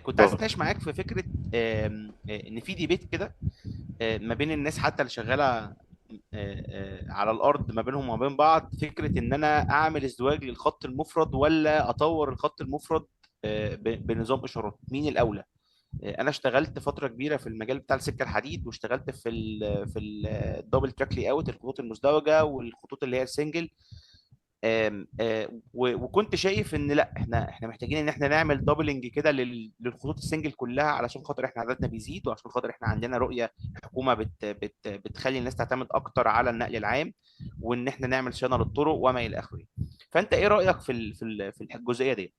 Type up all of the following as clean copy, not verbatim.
كنت عايز اتفضل. اتناقش معاك في فكره ان في ديبيت كده ما بين الناس حتى اللي شغاله على الارض ما بينهم وما بين بعض، فكره ان انا اعمل ازدواج للخط المفرد ولا اطور الخط المفرد بنظام اشارات، مين الاولى؟ انا اشتغلت فتره كبيره في المجال بتاع السكه الحديد، واشتغلت في الدبل تراك لي اوت، الخطوط المزدوجه والخطوط اللي هي السنجل. وكنت شايف ان لا، احنا محتاجين ان احنا نعمل دبلنج كده للخطوط السنجل كلها، علشان خاطر احنا عددنا بيزيد، وعشان خاطر احنا عندنا رؤيه حكومه بتخلي الناس تعتمد اكتر على النقل العام، وان احنا نعمل صيانه للطرق وما الى اخره. فانت ايه رايك في الجزئيه دي؟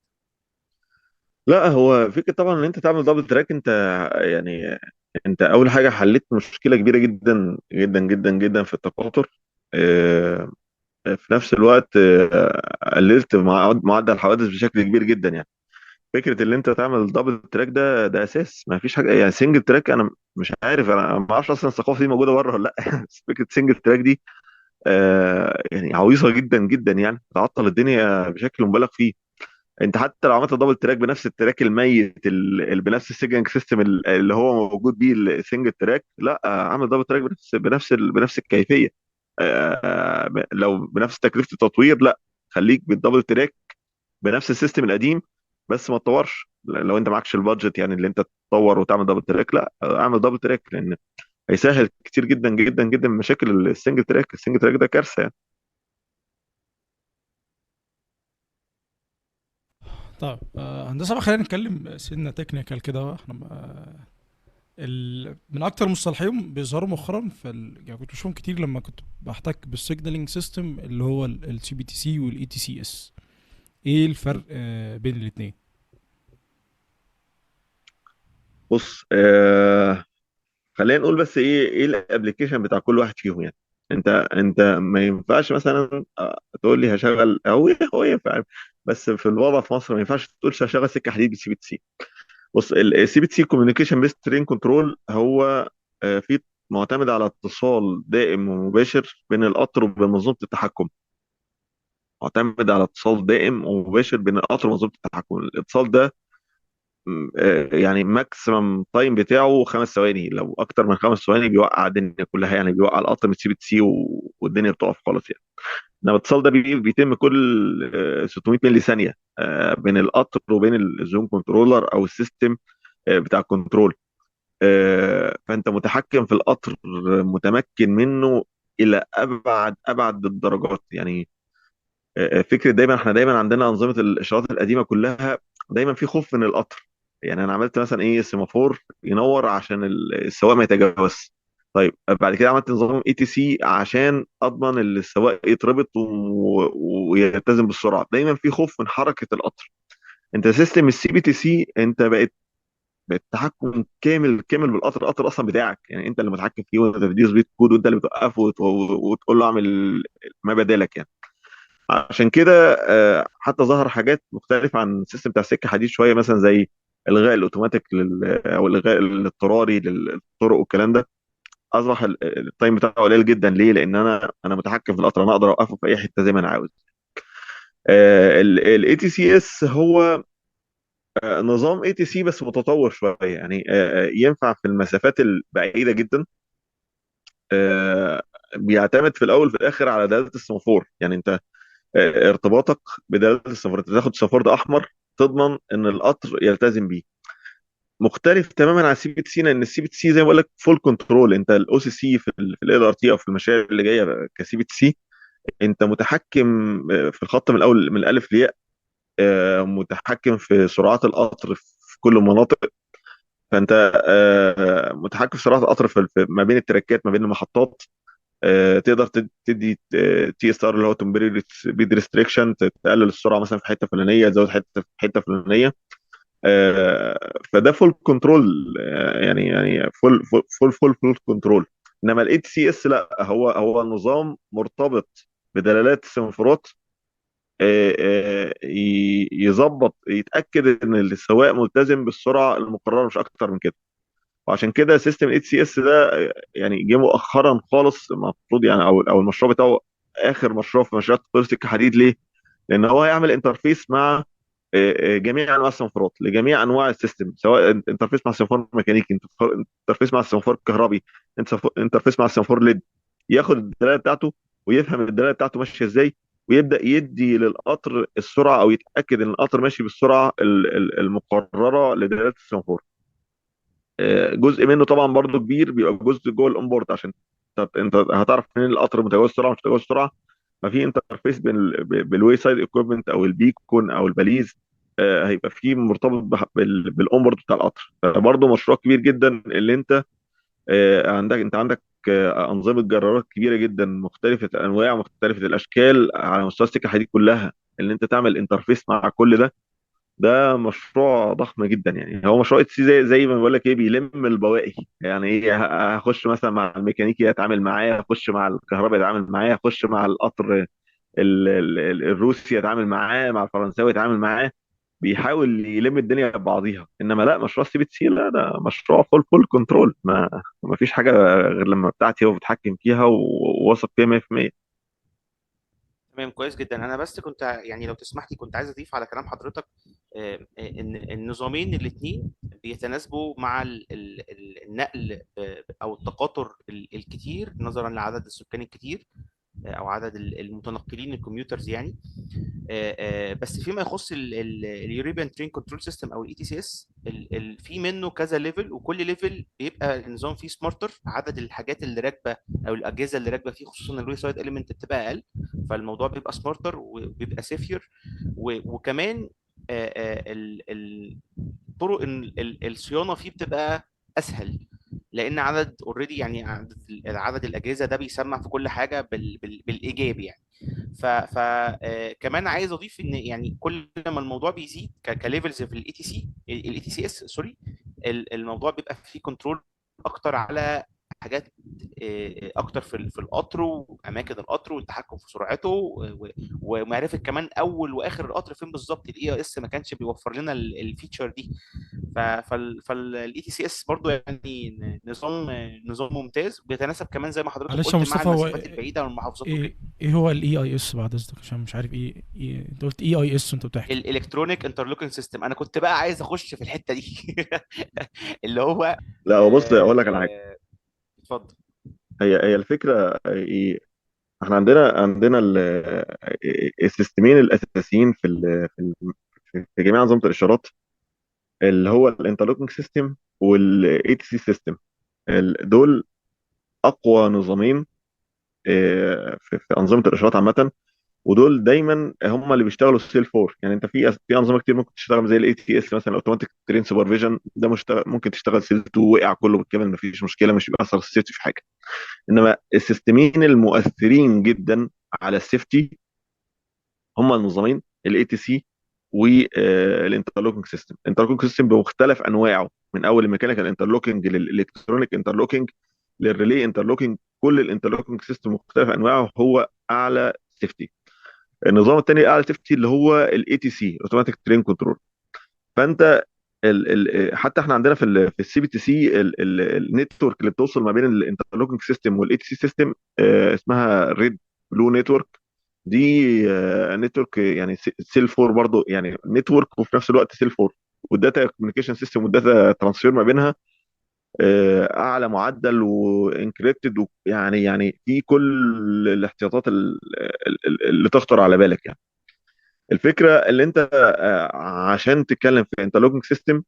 لا، هو فكرة طبعا ان انت تعمل دبل تراك. انت يعني انت اول حاجة حليت مشكلة كبيرة جدا جدا جدا جدا في التقاطر. آه، في نفس الوقت قللت معدل الحوادث بشكل كبير جدا يعني. فكرة ان انت تعمل دبل تراك ده اساس. ما فيش حاجة يعني سنجل تراك. انا مش عارف، انا ما اعرفش اصلا الثقافة دي موجودة بره ولا لا. بس فكرة سنجل تراك دي يعني عويصة جدا جدا، يعني تعطل الدنيا بشكل مبالغ فيه. انت حتى لو عملت دبل تراك بنفس التراك الميت بنفس السيجنال سيستم اللي هو موجود بيه السنجل تراك، لا اعمل دبل تراك بنفس الكيفيه. لو بنفس تكلفه التطوير، لا خليك بالدبل تراك بنفس السيستم القديم، بس ما تطورش. لو انت معكش البادجت يعني اللي انت تطور وتعمل دبل تراك، لا اعمل دبل تراك، لان هيسهل كتير جدا جدا جدا من مشاكل السنجل تراك. السنجل تراك ده كارثه يعني. طيب هندسه بقى، خلينا نتكلم سنه تكنيكال كده بقى. احنا من اكتر المصطلحين بيظهروا مؤخرا يعني كنت بشوفهم كتير لما كنت بحتك بالسيجنالينج سيستم، اللي هو السي بي تي سي والاي تي سي اس. ايه الفرق بين الاثنين؟ بص، خلينا نقول بس ايه الابلكيشن بتاع كل واحد فيهم يعني. انت ما ينفعش مثلا تقول لي هشغل، هو ينفع، بس في الوضع في مصر ما ينفعش تقولش هشغل سكه حديد بالسي بي تي سي. بص، السي بي تي سي كوميونيكيشن بيست ترين كنترول هو في معتمد على اتصال دائم ومباشر بين القطر وبين منظومه التحكم. معتمد على اتصال دائم ومباشر بين القطر ومنظومه التحكم. الاتصال ده يعني ماكسيمم تايم بتاعه 5 ثواني. لو اكتر من 5 ثواني بيوقع الدنيا كلها، يعني بيوقع القطر من سي بي سي والدنيا بتقف خالص يعني. انما الاتصال ده بيتم كل 600 ملي ثانيه بين القطر وبين الزوم كنترولر او السيستم بتاع الكنترول. فانت متحكم في القطر، متمكن منه الى ابعد الدرجات يعني. فكره دايما احنا دايما عندنا انظمه الاشارات القديمه كلها دايما في خوف من القطر. يعني انا عملت مثلا ايه سيمافور ينور عشان السواق ما يتجاوزش. طيب بعد كده عملت نظام اي تي سي عشان اضمن ان السواق يتربط ويلتزم بالسرعه. دايما في خوف من حركه القطر. انت سيستم السي بي تي سي انت بقت تحكم كامل كامل بالقطر. القطر اصلا بتاعك، يعني انت اللي متحكم فيه، وانت بتدير سبيد كود، وانت اللي بتوقفه وتقول له اعمل ما بدالك يعني. عشان كده حتى ظهر حاجات مختلفة عن السيستم بتاع السكة حديد شوية، مثلا زي الغاء الاوتوماتيك او الغاء الاضطراري للطرق والكلام ده. اصبح التايم بتاعه قليل جدا. ليه؟ لان انا متحكم في القطر، انا اقدر اوقفه في اي حته زي ما انا عاوز. الاي تي سي اس هو نظام اي تي سي بس متطور شويه يعني. ينفع في المسافات البعيده جدا. بيعتمد في الاول وفي الاخر على دلاله السمافور. يعني انت ارتباطك بدلاله السفر، انت تاخد سفر ده احمر تضمن ان القطر يلتزم بيه. مختلف تماما عن السي بي تي سي، لان السي بي تي سي زي ما بقول لك فول كنترول. انت الاو سي سي في ال ار تي او في المشاريع اللي جايه كسي بي تي سي، انت متحكم في الخط من الاول من الالف للياء. متحكم في سرعات القطر في كل المناطق. فانت متحكم في سرعات القطر ما بين التراكات، ما بين المحطات. تقدر تدي تي اس ار اللي هو تمبري سبيد ريستريكشن، تقلل السرعه مثلا في حته فلانيه، تزود حته في حته فلانيه. فده فول كنترول يعني فول كنترول. انما الاي تي سي اس لا، هو نظام مرتبط بدلالات السيمافورات. يظبط يتاكد ان السواق ملتزم بالسرعه المقرره، مش اكتر من كده. وعشان كده سيستم الاي سي اس ده يعني جه مؤخرا خالص المفروض يعني، او المشروع بتاعه اخر مشروع في مشروع تطوير سكه حديد. ليه؟ لان هو هيعمل انترفيس مع جميع انواع السنسورات لجميع انواع السيستم، سواء انترفيس مع سنسور ميكانيكي، انترفيس مع سنسور كهربي، انترفيس مع سنسور ليد، ياخد الدلاله بتاعته ويفهم الدلاله بتاعته ماشيه ازاي، ويبدا يدي للقطر السرعه، او يتاكد ان القطر ماشي بالسرعه المقرره لدلاله السنسور. جزء منه طبعا برضو كبير بيبقى جزء جوه الاونبورد، عشان انت هتعرف منين القطر متجاوز السرعه مش متجاوز السرعه. ما في انترفيس بالواي سايد ايكويبمنت او البيكون او الباليز، هيبقى فيه مرتبط بالاونبورد بتاع القطر. فبرضه مشروع كبير جدا اللي انت عندك انظمه جرارات كبيره جدا، مختلفه الانواع ومختلفه الاشكال على مستوى السكه الحديد كلها، اللي انت تعمل انترفيس مع كل ده. ده مشروع ضخم جدا يعني. هو مشروع اتش سي زي ما بقول لك ايه، بيلم البواقي يعني. ايه، هخش مثلا مع الميكانيكي اتعامل معاه، اخش مع الكهرباء اتعامل معاه، اخش مع القطر الروسي اتعامل معاه، مع الفرنساوي اتعامل معاه. بيحاول يلم الدنيا ببعضيها. انما لا، مشروع سي بي سي لا، ده مشروع فول كنترول. ما فيش حاجه غير لما بتاعتي هو بيتحكم فيها وواثق فيها 100%. تمام، كويس جدا. انا بس كنت يعني لو تسمح لي كنت عايز اضيف على كلام حضرتك ان النظامين الاثنين بيتناسبوا مع النقل او التقاطر الكتير نظرا لعدد السكان الكتير، او عدد المتنقلين الكمبيوترز يعني. بس فيما يخص اليوروبيان ترين كنترول سيستم او الاي تي سي اس، في منه كذا ليفل، وكل ليفل بيبقى النظام فيه سمارتر. عدد الحاجات اللي راكبه او الاجهزه اللي راكبه فيه خصوصا الوي سايد اليمنت بتبقى اقل، فالموضوع بيبقى سمارتر وبيبقى سيفير. وكمان طرق الصيانه فيه بتبقى اسهل، لان عدد اوريدي يعني عدد الاجهزه ده بيسمع في كل حاجه بالايجاب يعني. فكمان عايز اضيف ان يعني كل ما الموضوع بيزيد كليفلز في الاي تي سي اس سوري، الموضوع بيبقى فيه كنترول اكتر على حاجات اكتر في القطر واماكن القطر والتحكم في سرعته ومعرفه كمان اول واخر القطر فين بالظبط. الاي اي اس ما كانش بيوفر لنا الفيتشر دي. فالاي تي سي اس برضو يعني نظام ممتاز، بيتناسب كمان زي ما حضرتك معلش يا قلت مع مصطفى، هو المسافات البعيده والمحافظات وكده. ايه هو الاي اي اس بعد اذنك؟ عشان مش عارف ايه انت قلت اي اي اس وانت بتحكي. الالكترونيك انترلوكينج سيستم، انا كنت بقى عايز اخش في الحته دي اللي هو لا، هو بص اقول لك على حاجه. اتفضل. هي الفكره إيه؟ احنا عندنا السيستمين الاساسيين في جميع انظمه الاشارات، اللي هو الانترلوكينج سيستم والاي تي سي سيستم. دول اقوى نظامين في انظمه الاشارات عامه. ودول دايما هم اللي بيشتغلوا سيل 4. يعني انت في انظمه كتير ممكن تشتغل زي الاي تي اس مثلا، اوتوماتيك ترين سوبرفيجن، ده ممكن تشتغل سيل 2 وقع كله بالكامل، مفيش مشكله، مش بيأثر السيفتي في حاجه. انما السيستمين المؤثرين جدا على السيفتي هم النظامين الاي تي سي والانترلوكينج سيستم. الانترلوكينج سيستم بمختلف انواعه، من اول الميكانيكال انترلوكينج للالكترونيك انترلوكينج للريلي انترلوكينج. كل الانترلوكينج سيستم مختلف انواعه هو اعلى سيفتي. النظام الثاني اعلى سيفتي اللي هو الاي تي سي، اوتوماتيك ترين كنترول. فانت حتى احنا عندنا في السي بي تي سي النتورك اللي بتوصل ما بين الانترلوكينج سيستم والاي تي سي سيستم اسمها ريد بلو نتورك. دي نتورك يعني سيل 4 برضو، يعني نتورك وفي نفس الوقت سيل 4. والداتا كوميونيكيشن سيستم والداتا ترانسفير ما بينها اعلى معدل وانكريبتد، يعني في كل الاحتياطات اللي تخطر على بالك يعني. الفكره اللي انت عشان تتكلم في انترلوكينج سيستم،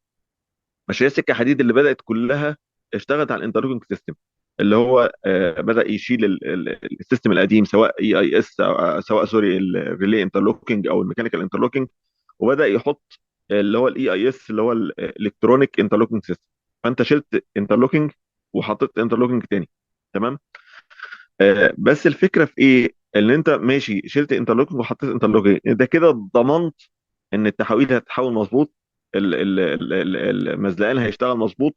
مش هي السكه حديد اللي بدات كلها اشتغلت على الانترلوكينج سيستم، اللي هو بدا يشيل السيستم القديم، سواء اي اي اس، سواء سوري الريلي انترلوكينج او الميكانيكال انترلوكينج، وبدا يحط اللي هو الاي اي اس اللي هو الالكترونيك انترلوكينج سيستم. فانت شلت انترلوكينج وحطيت انترلوكينج تاني. تمام. بس الفكره في ايه؟ ان انت ماشي شلت انترلوكينج وحطيت انترلوكينج، انت كده ضمنت ان التحويل هتتحول مظبوط، المزلقان هيشتغل مظبوط،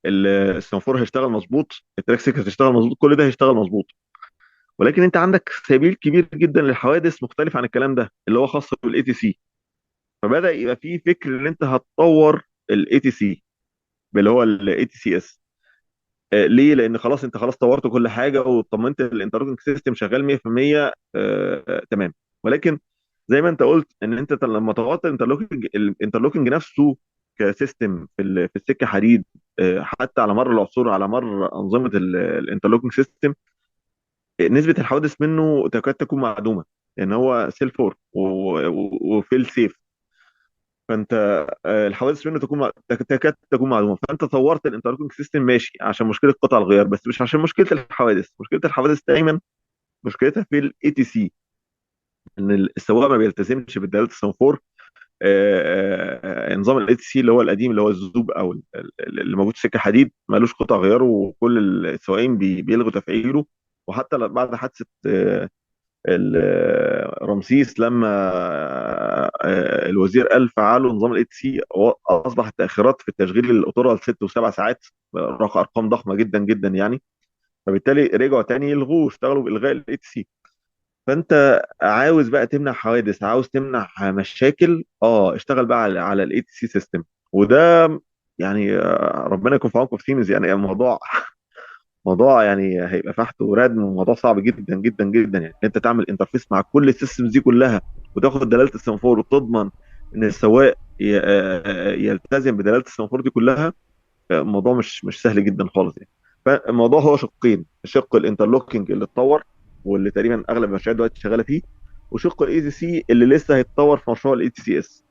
السنفور هيشتغل مظبوط، التراك سيك هتشتغل مظبوط، كل ده هيشتغل مظبوط. ولكن انت عندك سبيل كبير جدا للحوادث مختلف عن الكلام ده، اللي هو خاص بالاي تي سي. فبدا يبقى في فكر ان انت هتطور الاي تي سي اللي هو الاي تي سي اس. ليه؟ لان خلاص انت خلاص طورت كل حاجه وطمنت الانترلوكينج سيستم شغال 100%. تمام. ولكن زي ما انت قلت ان انت لما طورت الانترلوكينج نفسه كسيستم في السكه حديد، حتى على مر العصور، على مر انظمه الانترلوكينج سيستم، نسبه الحوادث منه تكاد تكون معدومه، لان هو سيل فور وفيل سيف. فانت الحوادث منه تكاد تكون معدومه. فانت طورت الانترلوكينج سيستم ماشي عشان مشكله قطع الغيار، بس مش عشان مشكله الحوادث. مشكله الحوادث دايما مشكلتها في الاي تي سي، ان السواق ما بيلتزمش بالدلالات السنفور. نظام الاي تي سي اللي هو القديم، اللي هو الزوب او اللي موجود في سكه حديد، مالوش قطع غيار، وكل السواقين بيلغوا تفعيله. وحتى بعد حادثه رمسيس، لما الوزير قال فعلوا نظام الاي تي سي، اصبح التاخيرات في التشغيل القطوره لست وسبع ساعات، ارقام ضخمه جدا جدا يعني. فبالتالي رجعوا تاني يلغوه، اشتغلوا بالغاء الاي تي سي. فانت عاوز بقى تمنع حوادث، عاوز تمنع مشاكل، اشتغل بقى على الاي تي سي سيستم. وده يعني ربنا يكون في عونكم في سيمنز. يعني الموضوع موضوع يعني هيبقى فحت وراد، موضوع صعب جدا جدا جدا. يعني انت تعمل انترفيس مع كل السيستمز دي كلها، وتاخد دلاله السنفور، وتضمن ان السواق يلتزم بدلاله السنفور دي كلها. الموضوع مش سهل جدا خالص يعني. فالموضوع هو شقين: شق الانترلوكينج اللي اتطور، واللي تقريبا اغلب المشاريع دلوقتي شغاله فيه، وشق الاي تي سي اللي لسه هيتطور في مشروع الاي تي سي اس.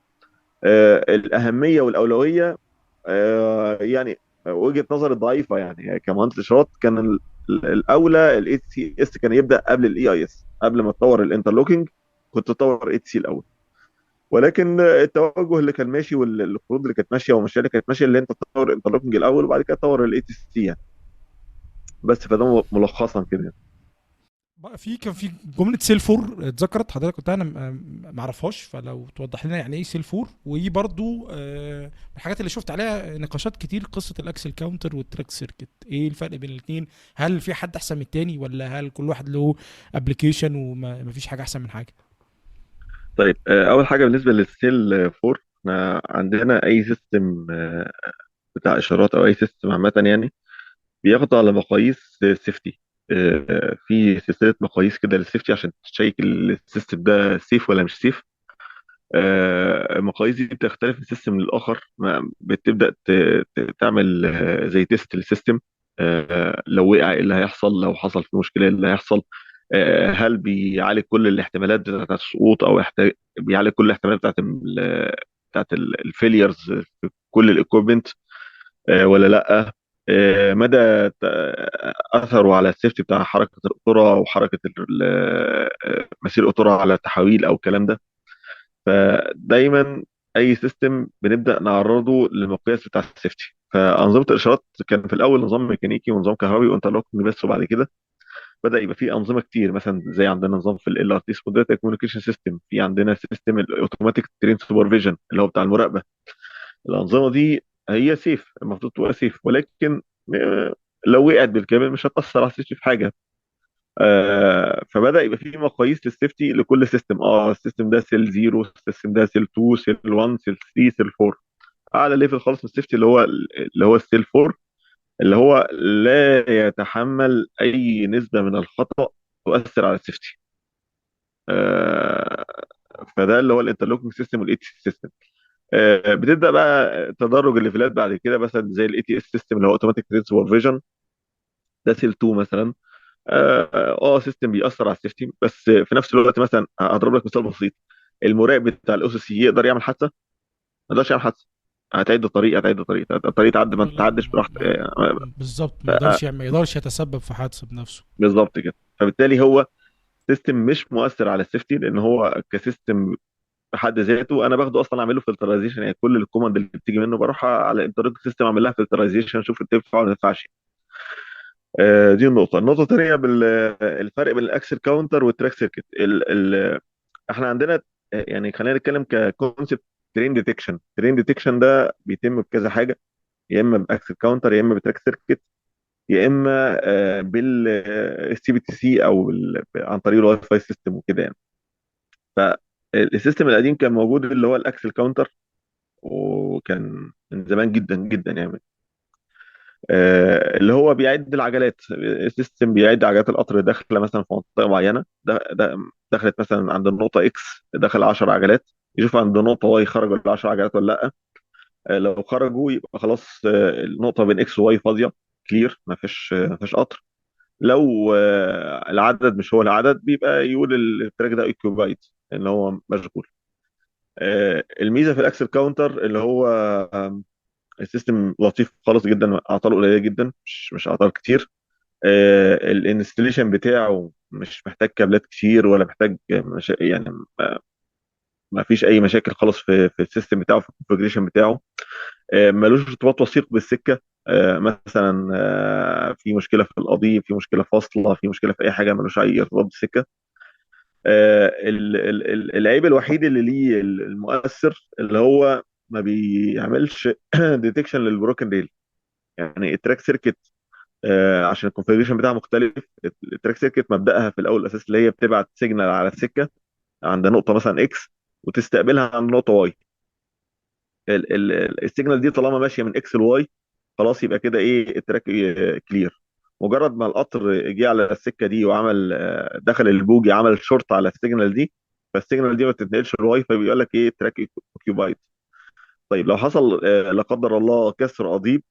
الاهميه والاولويه، يعني وجهه نظري الضعيفه يعني كمهندس اشارات، كان الاولى الاي تي سي اس كان يبدا قبل الاي اي اس. قبل ما تطور الانترلوكينج كنت تطور اي تي سي الاول. ولكن التوجه اللي كان ماشي والقروض اللي كانت ماشيه والمشاريع اللي كانت ماشيه، اللي انت تطور الانترلوكينج الاول وبعد كده تطور الاي تي سي يعني. بس فده ملخصا كده. بقى كان في جمله سيل فور اتذكرت حضرتك، كنت انا ما اعرفهاش، فلو توضح لنا يعني ايه سيل فور. وايه برضو من الحاجات اللي شفت عليها نقاشات كتير، قصه الاكسل كاونتر والتراك سيركت، ايه الفرق بين الاثنين؟ هل في حد احسن من التاني، ولا هل كل واحد له ابلكيشن وما فيش حاجه احسن من حاجه؟ طيب، اول حاجه بالنسبه للسيل 4، احنا عندنا اي سيستم بتاع اشارات او اي سيستم عامه يعني، بياخد على مقاييس سيفتي. في سلسله مقاييس كده للسيفتي عشان تشيك السيستم ده سيف ولا مش سيف. المقاييس دي بتختلف من سيستم للاخر. بتبدا تعمل زي تيست للسيستم. لو وقع ايه اللي هيحصل، لو حصل في مشكله ايه اللي هيحصل. هل بيعالج كل الاحتمالات بتاعت السقوط، او بيعالج كل الاحتمالات بتاعت الفيليرز في كل الايكويبمنت، ولا لا. مدى اثره على السيفتي بتاع حركه القطوره وحركه مسير القطوره على التحويل او الكلام ده. فدايما اي سيستم بنبدا نعرضه للمقياس بتاع السيفتي. فانظمه الاشارات كان في الاول نظام ميكانيكي ونظام كهربي وانترلوكينج بس، وبعد كده بدا يبقى في انظمه كتير. مثلا زي عندنا نظام في ال ار تي اسمه داتا كوميونيكيشن سيستم، في عندنا سيستم الاوتوماتيك ترين سوبرفيجن اللي هو بتاع المراقبه. الانظمه دي هي سيف، المفروض تبقى سيف، ولكن لو وقعت بالكامل مش هتاثر على السيفتي في حاجه. فبدا يبقى في مقاييس للسيفتي لكل سيستم. السيستم ده سيل 0، السيستم ده سيل 2، سيل 1، سيل 3، سيل 4. اعلى ليفل خالص من السيفتي اللي هو السيل 4، اللي هو لا يتحمل اي نسبه من الخطا تؤثر على السيفتي. آه، فده اللي هو الانترلوكينج سيستم والاي تي سيستم. بتبدا بقى تدرج الليفلات بعد كده، مثلا زي الاي تي اس سيستم اللي هو اوتوماتيك ترين سوبرفيجن، ده سيل 2 مثلا. سيستم بيأثر على السيفتي، بس في نفس الوقت مثلا هضرب لك مثال بسيط: المراقب بتاع الاو سي سي يقدر يعمل حادثه؟ ما يقدرش يعمل حادثه. هتعد تعدي ما لا، تعدش براحتك. بالظبط، ما يقدرش يتسبب في حادثه بنفسه. بالظبط كده. فبالتالي هو سيستم مش مؤثر على السيفتي، لان هو كسيستم بحد ذاته انا باخده اصلا اعمل له فلترايزيشن. يعني كل الكوماند اللي بتيجي منه بروح على الانترنت سيستم اعمل لها فلترايزيشن، اشوف تنفع ولا ما تنفعش. دي النقطه الثانيه، الفرق بين الاكسل كاونتر والتراك سيركت. احنا عندنا يعني خلينا نتكلم ككونسبت: ترين ديتكشن ده بيتم بكذا حاجه، يا اما باكسل كاونتر، يا اما بتراك سيركت، يا اما بالسي بي تي سي، او عن طريق الواي فاي سيستم وكده يعني. فالسيستم القديم كان موجود اللي هو الاكسل كاونتر، وكان من زمان جدا جدا يعني. اللي هو بيعد العجلات. السيستم بيعد عجلات القطر داخله مثلا في منطقه معينه، ده دخلت مثلا عند النقطه اكس دخل 10 عجلات، يشوف عند النقطه واي خرجوا ال 10 عجلات ولا لا. لو خرجوا يبقى خلاص النقطه بين اكس وواي فاضيه كلير، ما فيش قطر. لو العدد مش هو العدد، بيبقى يقول التراك ده اوكيوبايد، ان هو مشغول. الميزه في الاكسل كاونتر اللي هو السيستم لطيف خالص جدا، اعطاله قليله جدا، مش اعطال كتير. الانستليشن بتاعه مش محتاج كابلات كتير، ولا محتاج يعني ما فيش اي مشاكل خالص في السيستم بتاعه، في الكونفجريشن بتاعه. ملوش ارتباط وثيق بالسكه. مثلا في مشكله في القضيب، في مشكله فاصله، في مشكله في اي حاجه، ملوش اي ارتباط بالسكه. العيب الوحيد اللي ليه المؤثر اللي هو ما بيعملش ديتكشن للبروكن ريل. يعني التراك سيركت عشان الكونفيجريشن بتاعها مختلف. التراك سيركت مبدأها في الاول الاساس اللي هي بتبعت سيجنال على السكه عند نقطه مثلا اكس، وتستقبلها عند نقطه واي. السيجنال دي طالما ماشيه من اكس لواي، خلاص يبقى كده ايه التراك كلير. مجرد ما القطر جه على السكه دي وعمل دخل البوجي، عمل شورت على السيجنال دي، فالسيجنال دي ما تتنقلش للواي، فبيقول لك ايه التراك اوكيوبايد. طيب لو حصل لا قدر الله كسر قضيب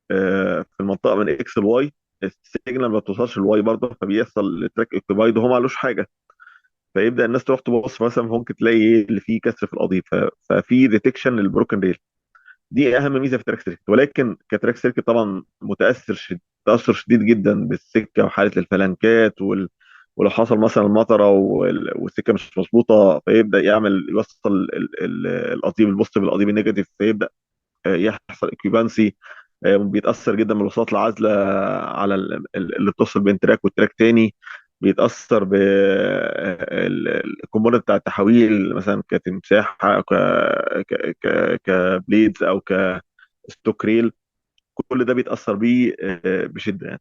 في المنطقه من اكس لواي، السيجنال ما بتوصلش للواي برضه، فبيحصل التراك اوكيوبايد وهو ما علوش حاجه. فيبدا الناس تروح تبص مثلا، ممكن تلاقي ايه اللي فيه كسر في القضيب، ففي ديتكشن للبروكن ريل. دي اهم ميزه في تراك سيركت. ولكن كتراك سيركت طبعا تاثر شديد جدا بالسكه وحاله الفلانكات ولو حصل مثلا المطره والسكه مش مظبوطه، فيبدا يوصل القضيب البوزيتيف بالقضيب النيجاتيف، فيبدا يحصل اكيوبانسي. بيتاثر جدا من الوساطه العازله على اللي بتوصل بين تراك والتراك تاني. بيتاثر بالكومبوننت بتاع التحويل، مثلا كتمساح، كبليدز، او كستوك ريل. كل ده بيتاثر بيه بشده يعني.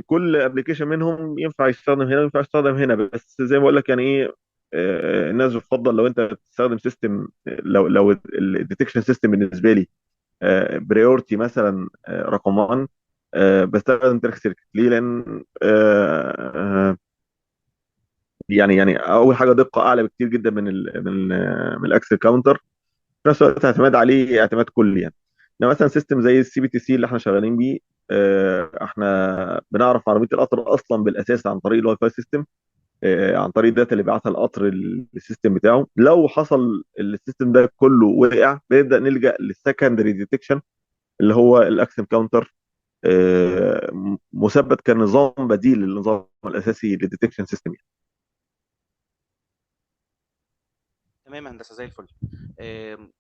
كل ابلكيشن منهم ينفع يستخدم هنا وينفع يستخدم هنا، بس زي ما بقول لك يعني ايه، الناس بتفضل لو انت بتستخدم سيستم، لو الديتكشن سيستم بالنسبه لي بريورتي مثلا رقم 1، بستخدم تراك سيركت. ليه؟ لان يعني اول حاجه دقه اعلى بكتير جدا من الاكسل كاونتر، في نفس الوقت اعتماد عليه اعتماد كلي يعني. إنما مثلا سيستم زي السي بي تي سي اللي احنا شغالين بيه، احنا بنعرف عربيه القطر اصلا بالاساس عن طريق الواي فاي سيستم، عن طريق الداتا اللي بيبعتها القطر للسيستم بتاعه. لو حصل السيستم ده كله وقع، بنبدا نلجا للسكندري ديتكشن اللي هو الاكسن كاونتر، مثبت كنظام بديل للنظام الاساسي للديتكشن سيستم يعني. تمام يا هندسه زي الفل.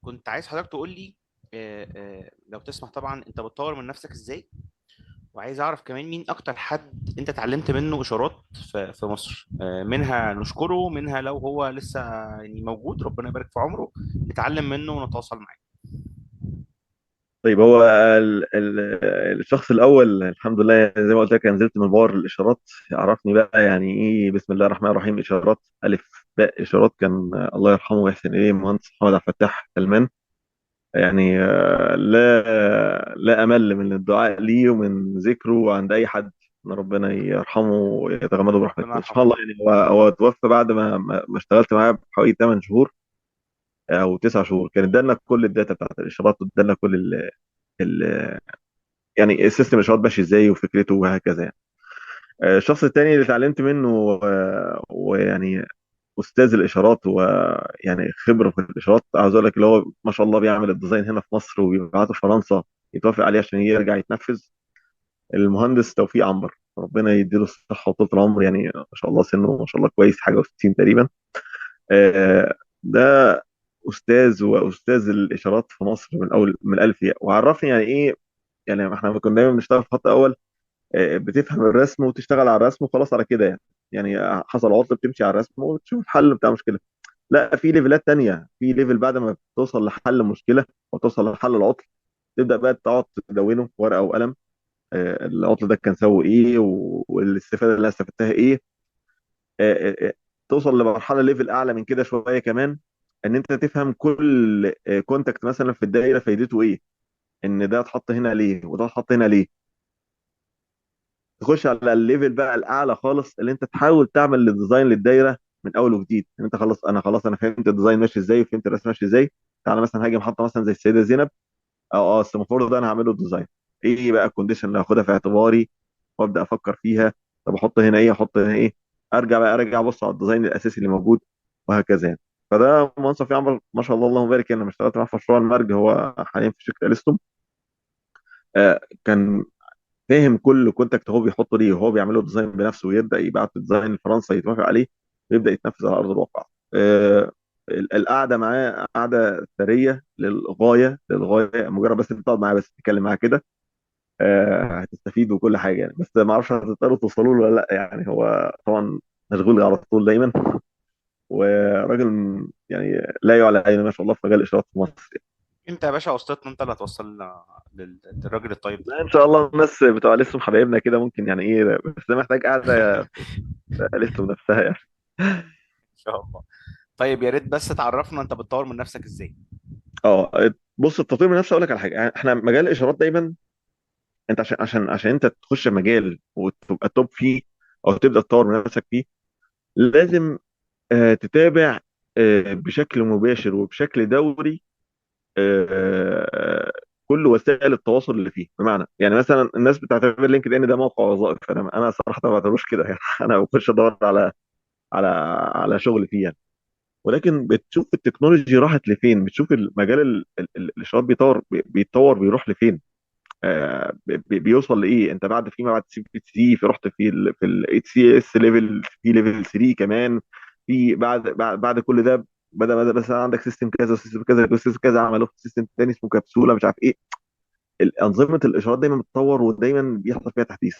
كنت عايز حضرتك تقول لي، لو تسمح طبعا، انت بتطور من نفسك ازاي؟ وعايز اعرف كمان مين اكتر حد انت اتعلمت منه اشارات في مصر، منها نشكره، منها لو هو لسه يعني موجود ربنا يبارك في عمره نتعلم منه ونتواصل معاه. طيب هو الشخص الاول الحمد لله زي ما قلت لك، أنا نزلت من باور الاشارات. عرفني بقى يعني ايه بسم الله الرحمن الرحيم اشارات، الف باء اشارات، كان الله يرحمه ويحسن اليه مهندس محمد عبد الفتاح سلمان. يعني لا امل من الدعاء ليه ومن ذكره عند اي حد، ان ربنا يرحمه ويتغمده برحمته. ربنا سبحان يرحمه. الله، يعني هو توفى بعد ما اشتغلت معاه بحوالي 8 شهور او 9 شهور. كان ادالنا كل الداتا بتاعت الاشارات، وادالنا كل ال يعني السيستم الاشارات ماشي ازاي وفكرته وهكذا يعني. الشخص التاني اللي اتعلمت منه ويعني استاذ الاشارات ويعني خبره في الاشارات، عاوز اقول لك اللي هو ما شاء الله بيعمل الديزاين هنا في مصر وبيبعته فرنسا يتوافق عليه عشان يرجع يتنفذ، المهندس توفيق عنبر. ربنا يديله الصحه وطول العمر، يعني ما شاء الله سنه ما شاء الله كويس، حاجه و60 تقريبا. ده استاذ واستاذ الاشارات في مصر من اول من الالف يعني. وعرفني يعني ايه، يعني احنا كنا دايما بنشتغل في خط اول، بتفهم الرسم وتشتغل على الرسم وخلاص على كده يعني. يعني حصل عطل بتمشي على الرسم وتشوف الحل بتاع المشكله. لا، في ليفلات تانية، في ليفل بعد ما توصل لحل مشكله وتوصل لحل العطل، تبدا بقى تقعد تدونه في ورقه وقلم. العطل ده كان سوي ايه والاستفاده اللي انا استفدتها ايه. آه، آه، آه، توصل لمرحله ليفل اعلى من كده شويه كمان، ان انت تفهم كل كونتاكت مثلا في الدايره فايدته ايه، ان ده اتحط هنا ليه وده اتحط هنا ليه. تخش على الليفل بقى الاعلى خالص اللي انت تحاول تعمل الديزاين للدايره من اول وجديد. ان انت خلاص انا فهمت الديزاين ماشي ازاي وفهمت الرسم ماشي ازاي. تعالى مثلا هاجي محطه مثلا زي السيده زينب، السمافورة ده انا هعمله ديزاين. ايه بقى الكونديشن اللي هاخدها في اعتباري وابدا افكر فيها؟ طب احط هنا ايه، احط هنا ايه. ارجع ابص على الديزاين الاساسي اللي موجود، وهكذا يعني. فده منصف يعمل ما شاء الله اللهم بارك. انا لما اشتغلت معاه في مشروع المرج، هو حاليا في شركه اليستوم، كان فاهم كل كونتاكت هو بيحطه ليه، وهو بيعمله ديزاين بنفسه، ويبدا يبعت الديزاين لفرنسا يتوافق عليه، ويبدا يتنفذ على ارض الواقع. القعده معاه قعده ثريه للغايه، مجرد بس انت تقعد معاه بس تتكلم معاه كده، هتستفيد وكل حاجه يعني. بس ما اعرفش هتضطروا توصلوا له ولا لا يعني. هو طبعا مشغول على طول دايما، وراجل يعني لا يعلى عليه ما شاء الله في مجال الاشارات في مصر يعني. انت يا باشا واسطتنا، انت اللي هتوصلنا للراجل الطيب ده. لا ان شاء الله الناس بتوع لسه حبايبنا كده ممكن يعني ايه، بس ده محتاج قاعده لسه بنفسها يعني. ان شاء الله. طيب يا ريت بس تعرفنا انت بتطور من نفسك ازاي. بص، التطوير من نفسه اقول لك على حاجه يعني. احنا مجال الاشارات دايما، انت عشان انت تخش مجال وتبقى توب فيه، او تبدا تطور من نفسك فيه، لازم تتابع بشكل مباشر وبشكل دوري آه، كل وسائل التواصل اللي فيه. بمعنى يعني مثلا الناس بتعتبر لينكد ان ده موقع وظائف، انا صراحه ما بعتبروش كده يعني. انا بخش ادور على على شغل فيه يعني. ولكن بتشوف التكنولوجي راحت لفين، بتشوف المجال الاشارات بيتطور بيروح لفين، بيوصل لايه. انت فيما بعد سي بي سي، في رحت في الاتش سي اس ليفل، في ليفل 3 كمان. في بعد كل ده بدا بس عندك سيستم كذا وسيستم كذا وسيستم كذا، عملوا سيستم تاني اسمه كبسوله مش عارف ايه. انظمه الاشارات دايما بتتطور ودايما بيحصل فيها تحديث.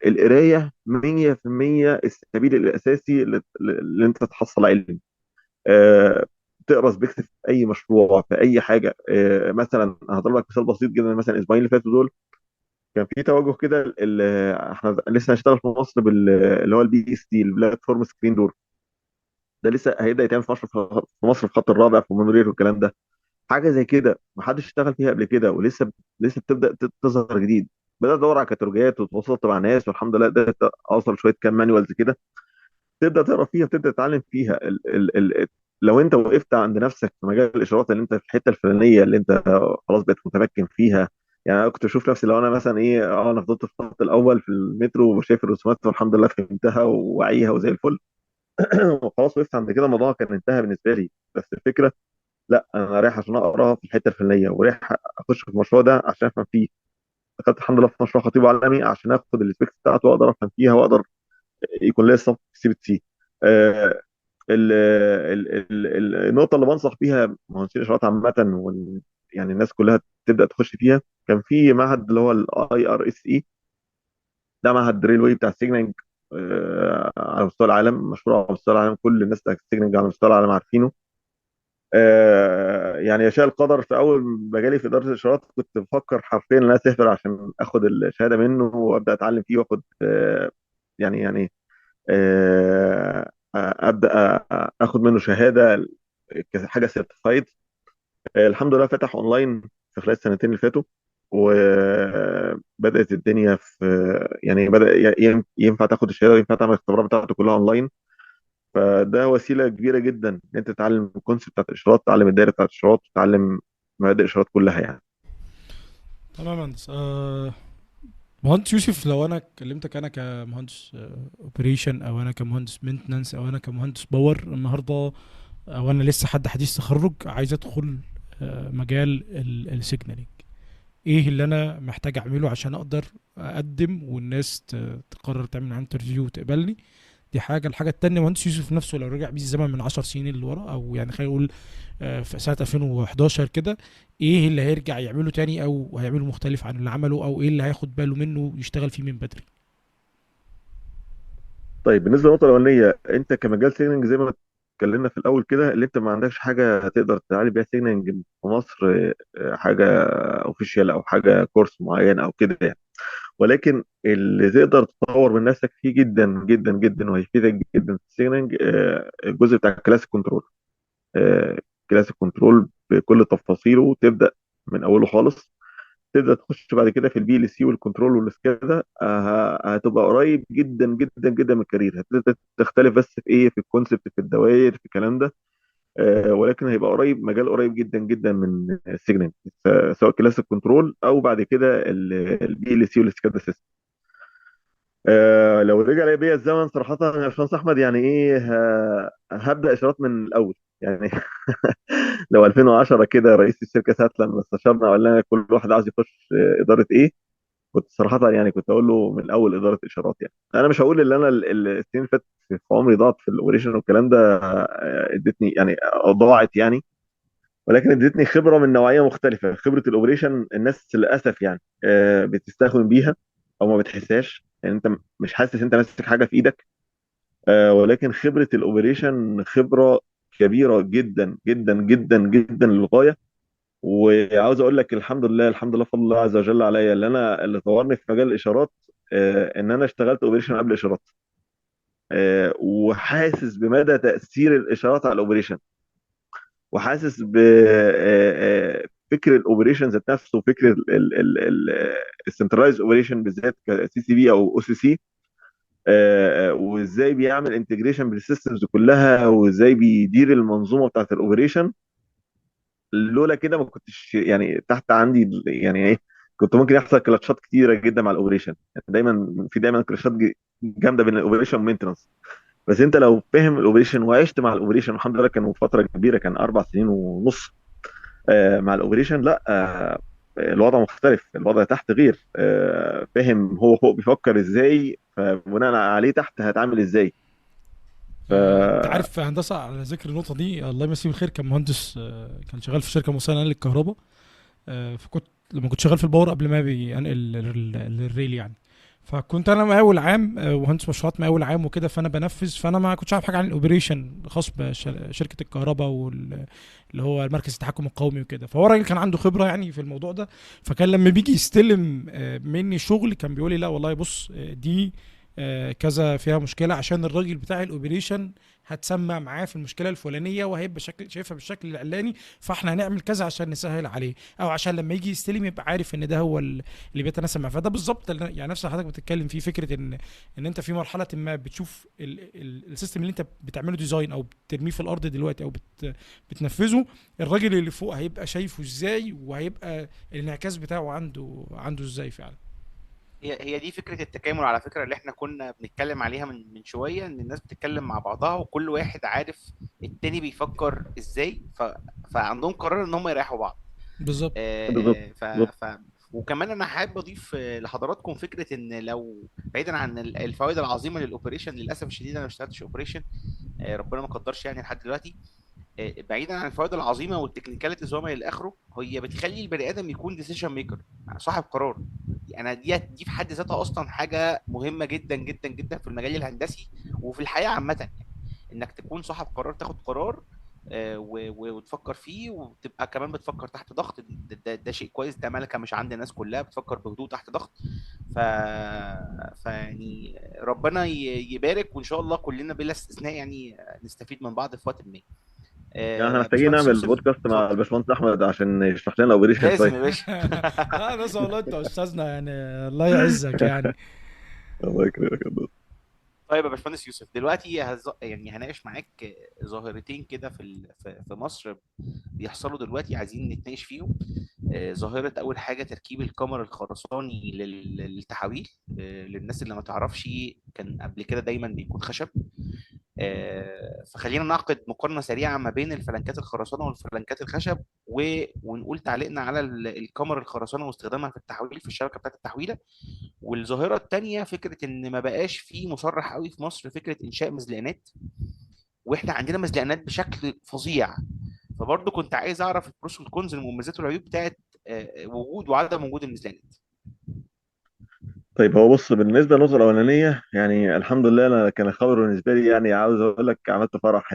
القرايه 100% السبيل الاساسي اللي انت تحصل علم. آه، تقرا سبيكس في اي مشروع في اي حاجه. مثلا هضرب لك مثال بسيط جدا. مثلا الاسبوعين اللي فاتوا دول كان في توجه كده، احنا لسه هنشتغل في مصر اللي هو البي اس تي، البلاتفورم سكرين دور. ده لسه هيبدا يتعمل في مصر، في الخط الرابع في مونوريل والكلام ده. حاجه زي كده ما حدش اشتغل فيها قبل كده، ولسه بتبدا تظهر جديد. بدات ادور على كاتالوجات وتواصلت مع ناس، والحمد لله قدرت اوصل شويه كام مانوالز كده. تبدا تقرا فيها، تبدا تتعلم فيها لو انت وقفت عند نفسك في مجال الاشارات، اللي انت في الحته الفلانيه اللي انت خلاص بقيت متمكن فيها. يعني انا كنت اشوف نفسي لو انا مثلا ايه، انا فضلت في الخط الاول في المترو وشايف الرسومات والحمد لله فهمتها وواعيها وزي الفل. وخلاص وقفت عند كده، الموضوع كان انتهى بالنسبه لي. بس الفكره لا، انا رايح عشان اقرا في الحته الفلانيه، ورايح اخش في المشروع ده عشان افهم فيه. دخلت الحمد لله في مشروع خطيب عالمي عشان اخد السبيكس بتاعته واقدر افهم فيها، واقدر يكون ليا صف في سي بي سي. النقطه اللي بنصح بيها مهندسين الاشارات عامه، يعني الناس كلها تبدا تخش فيها. كان في معهد اللي هو الاي ار اس اي، ده معهد ريلوي بتاع السيجنال على مستوى العالم، مشهور على مستوى العالم، كل الناس بتاع السيجنال على مستوى العالم عارفينه. يعني يشاء القدر في اول ما جالي في اداره الاشارات كنت بفكر حرفيا ان انا اسافر عشان اخد الشهاده منه وابدا اتعلم فيه، واخد يعني ابدا اخد منه شهاده كحاجه سيرتيفايد. الحمد لله فتح اونلاين في خلال السنتين اللي فاتوا، وبدات الدنيا في يعني بدا ينفع تاخد الشهاده وينفع تعمل الاختبارات بتاعته كلها اونلاين. فده وسيله كبيره جدا ان انت تتعلم الكونسيبت بتاعت الاشارات، تتعلم الدايره بتاعت الاشارات، تتعلم مبادئ الاشارات كلها يعني. تمام يا مهندس. مهندس يوسف، لو انا كلمتك انا كمهندس اوبريشن، او انا كمهندس مينتنانس، او انا كمهندس باور النهارده، او انا لسه حد حديث تخرج عايز ادخل مجال السيجنالينج، ايه اللي انا محتاج اعمله عشان اقدر اقدم والناس تقرر تعمل معايا انترفيو وتقبلني؟ دي حاجه. الحاجه التانية، مهندس يوسف نفسه لو رجع بيه الزمن من 10 سنين اللي ورا، او يعني خلينا نقول في سنه 2011 كده، ايه اللي هيرجع يعمله تاني او هيعمله مختلف عن اللي عمله، او ايه اللي هياخد باله منه يشتغل فيه من بدري؟ طيب بالنسبه للنقطه الاولانيه، انت كمجال سيجننج زي ما اتكلمنا في الاول كده، اللي انت ما عندكش حاجه تقدر تتعلم بيها سيجننج في مصر، حاجه اوفيشال او حاجه كورس معين او كده يعني. ولكن اللي تقدر تطور من نفسك فيه جدا جدا جدا وهيفيدك جدا في السيجننج، الجزء بتاع الكلاسيك كنترول. كلاسيك كنترول بكل تفاصيله، وتبدا من اوله خالص. تبدا تخش بعد كده في البي ال سي والكنترول والسكادا، هتبقى قريب جدا جدا جدا من الكارير. هتبدا تختلف بس في ايه، في الكونسبت، في الدوائر، في الكلام ده. ولكن هيبقى قريب، مجال قريب جدا جدا من السيجنال، سواء كلاسيك كنترول او بعد كده البي ال سي والسكادا سيستم. لو رجع بيا الزمن صراحة يا باشمهندس أحمد، يعني إيه، هبدأ إشارات من الأول يعني. لو 2010 كده رئيس الشركة ساعة لما استشرنا وقال لنا كل واحد عايز يخش إدارة إيه، كنت صراحة يعني كنت أقول له من الأول إدارة إشارات. يعني أنا مش هقول إن أنا السنين اللي فاتت في عمري ضاعت في الأوبريشن والكلام ده، ادتني يعني ضاعت يعني، ولكن ادتني خبرة من نوعية مختلفة. خبرة الأوبريشن الناس للأسف يعني بتستهون بيها أو ما بتحسهاش، يعني أنت مش حاسس أنت ماسك حاجة في إيدك. ولكن خبرة الأوبريشن خبرة كبيرة جدا جدا جدا جدا للغاية. وعاوز اقول لك الحمد لله، الحمد لله فضل الله عز وجل عليا، اللي طورني في مجال الاشارات ان انا اشتغلت اوبريشن قبل الاشارات. وحاسس بمدى تاثير الاشارات على الاوبريشن، وحاسس ب فكر الاوبريشن ذات نفسه، وفكر السنترلايز اوبريشن بالذات كسي سي بي او او سي سي. وازاي بيعمل انتجريشن بالسيستمز كلها، وازاي بيدير المنظومه بتاعت الاوبريشن. لولا كده ما كنتش يعني تحت عندي يعني ايه، كنت ممكن يحصل كلاتشات كتيره جدا مع الاوبريشن. يعني دايما كلاتشات جامده بين الاوبريشن والمينتنس. بس انت لو فاهم الاوبريشن وعشت مع الاوبريشن، الحمد لله كانوا فتره كبيره، كان 4 سنين ونص مع الاوبريشن. لا الوضع مختلف، الوضع تحت غير فاهم هو فوق بيفكر ازاي، فبناء عليه تحت هتعمل ازاي. ف انت عارف هندسه، على ذكر النقطه دي الله يمسيه بالخير، كان مهندس كان شغال في شركه مصنعه للكهرباء. فكنت لما كنت شغال في الباور قبل ما بينقل للريل يعني. فكنت انا مقاول عام ومهندس مشروعات مقاول عام وكده، فانا بنفذ، فانا ما كنتش عارف حاجه عن الاوبريشن خاص بشركه الكهرباء اللي هو مركز التحكم القومي وكده. فهو الراجل كان عنده خبره يعني في الموضوع ده. فكان لما بيجي يستلم مني شغل كان بيقول لي لا والله بص دي كذا فيها مشكله، عشان الراجل بتاع الاوبريشن هتسمع معاه في المشكله الفلانيه، وهيبقى شايفها بالشكل العلاني، فاحنا هنعمل كذا عشان نسهل عليه، او عشان لما يجي يستلم يبقى عارف ان ده هو اللي بيتناسب معاه. فده بالظبط يعني نفس اللي حضرتك بتتكلم فيه، فكره ان انت في مرحله ما بتشوف السيستم اللي انت بتعمله ديزاين او بترميه في الارض دلوقتي او بتنفذه، الراجل اللي فوق هيبقى شايفه ازاي، وهيبقى الانعكاس بتاعه عنده ازاي فعلا. هي دي فكرة التكامل على فكرة، اللي احنا كنا بنتكلم عليها من شوية، ان الناس بتتكلم مع بعضها وكل واحد عارف التاني بيفكر ازاي، فعندهم قرار ان هم يريحوا بعض. بالظبط. بالظبط. آه، ف... بالظبط. ف... وكمان انا حابب اضيف لحضراتكم فكرة ان لو بعيدا عن الفوائد العظيمة للاوبريشن، للاسف الشديد انا ما اشتغلتش اوبريشن، ربنا ما قدرش يعني لحد دلوقتي. بعيدا عن الفوائد العظيمه والتكنيكاليتيز وما الى اخره، هي بتخلي البني ادم يكون ديسيشن ميكر، صاحب قرار. انا دي في حد ذاتها اصلا حاجه مهمه جدا جدا جدا في المجال الهندسي وفي الحياه عامه يعني. انك تكون صاحب قرار، تاخد قرار وتفكر فيه، وتبقى كمان بتفكر تحت ضغط. ده شيء كويس، ده ملكه مش عند الناس كلها، بتفكر بهدوء تحت ضغط. ف... فيعني ربنا يبارك، وان شاء الله كلنا بلا استثناء يعني نستفيد من بعض في وقت ما. يعني احنا محتاجين باشمهندس نعمل يوسف، بودكاست مع اتفضل. الباشمهندس احمد عشان يشرح لنا اوبريشن لازم شويه. يا باشا. لا بس والله انت استاذنا يعني، الله يعزك يعني. الله يكرمك يا دكتور. طيب يا باشمهندس يوسف، دلوقتي يعني هناقش معاك ظاهرتين كده في مصر بيحصلوا دلوقتي، عايزين نتناقش فيهم. ظاهرة أول حاجة تركيب الكمر الخرساني للتحويل. للناس اللي ما تعرفش، كان قبل كده دايما بيكون خشب. فخلينا نعقد مقارنة سريعة ما بين الفلنكات الخرسانة والفلنكات الخشب، ونقول تعليقنا على الكمر الخرسانة واستخدامها في التحويل في الشبكة بتاعت التحويلة. والظاهرة التانية فكرة إن ما بقاش في مصرح قوي في مصر فكرة إنشاء مزلقانات، وإحنا عندنا مزلقانات بشكل فظيع. فبرضه كنت عايز أعرف البروس والكونز، المميزات والعيوب بتاعت وجود وعدم وجود المزلقانات. طيب هو بص، بالنسبه للنقطه الاولانيه يعني الحمد لله، انا كان الخبر بالنسبه لي يعني عاوز اقول لك عملت فرح.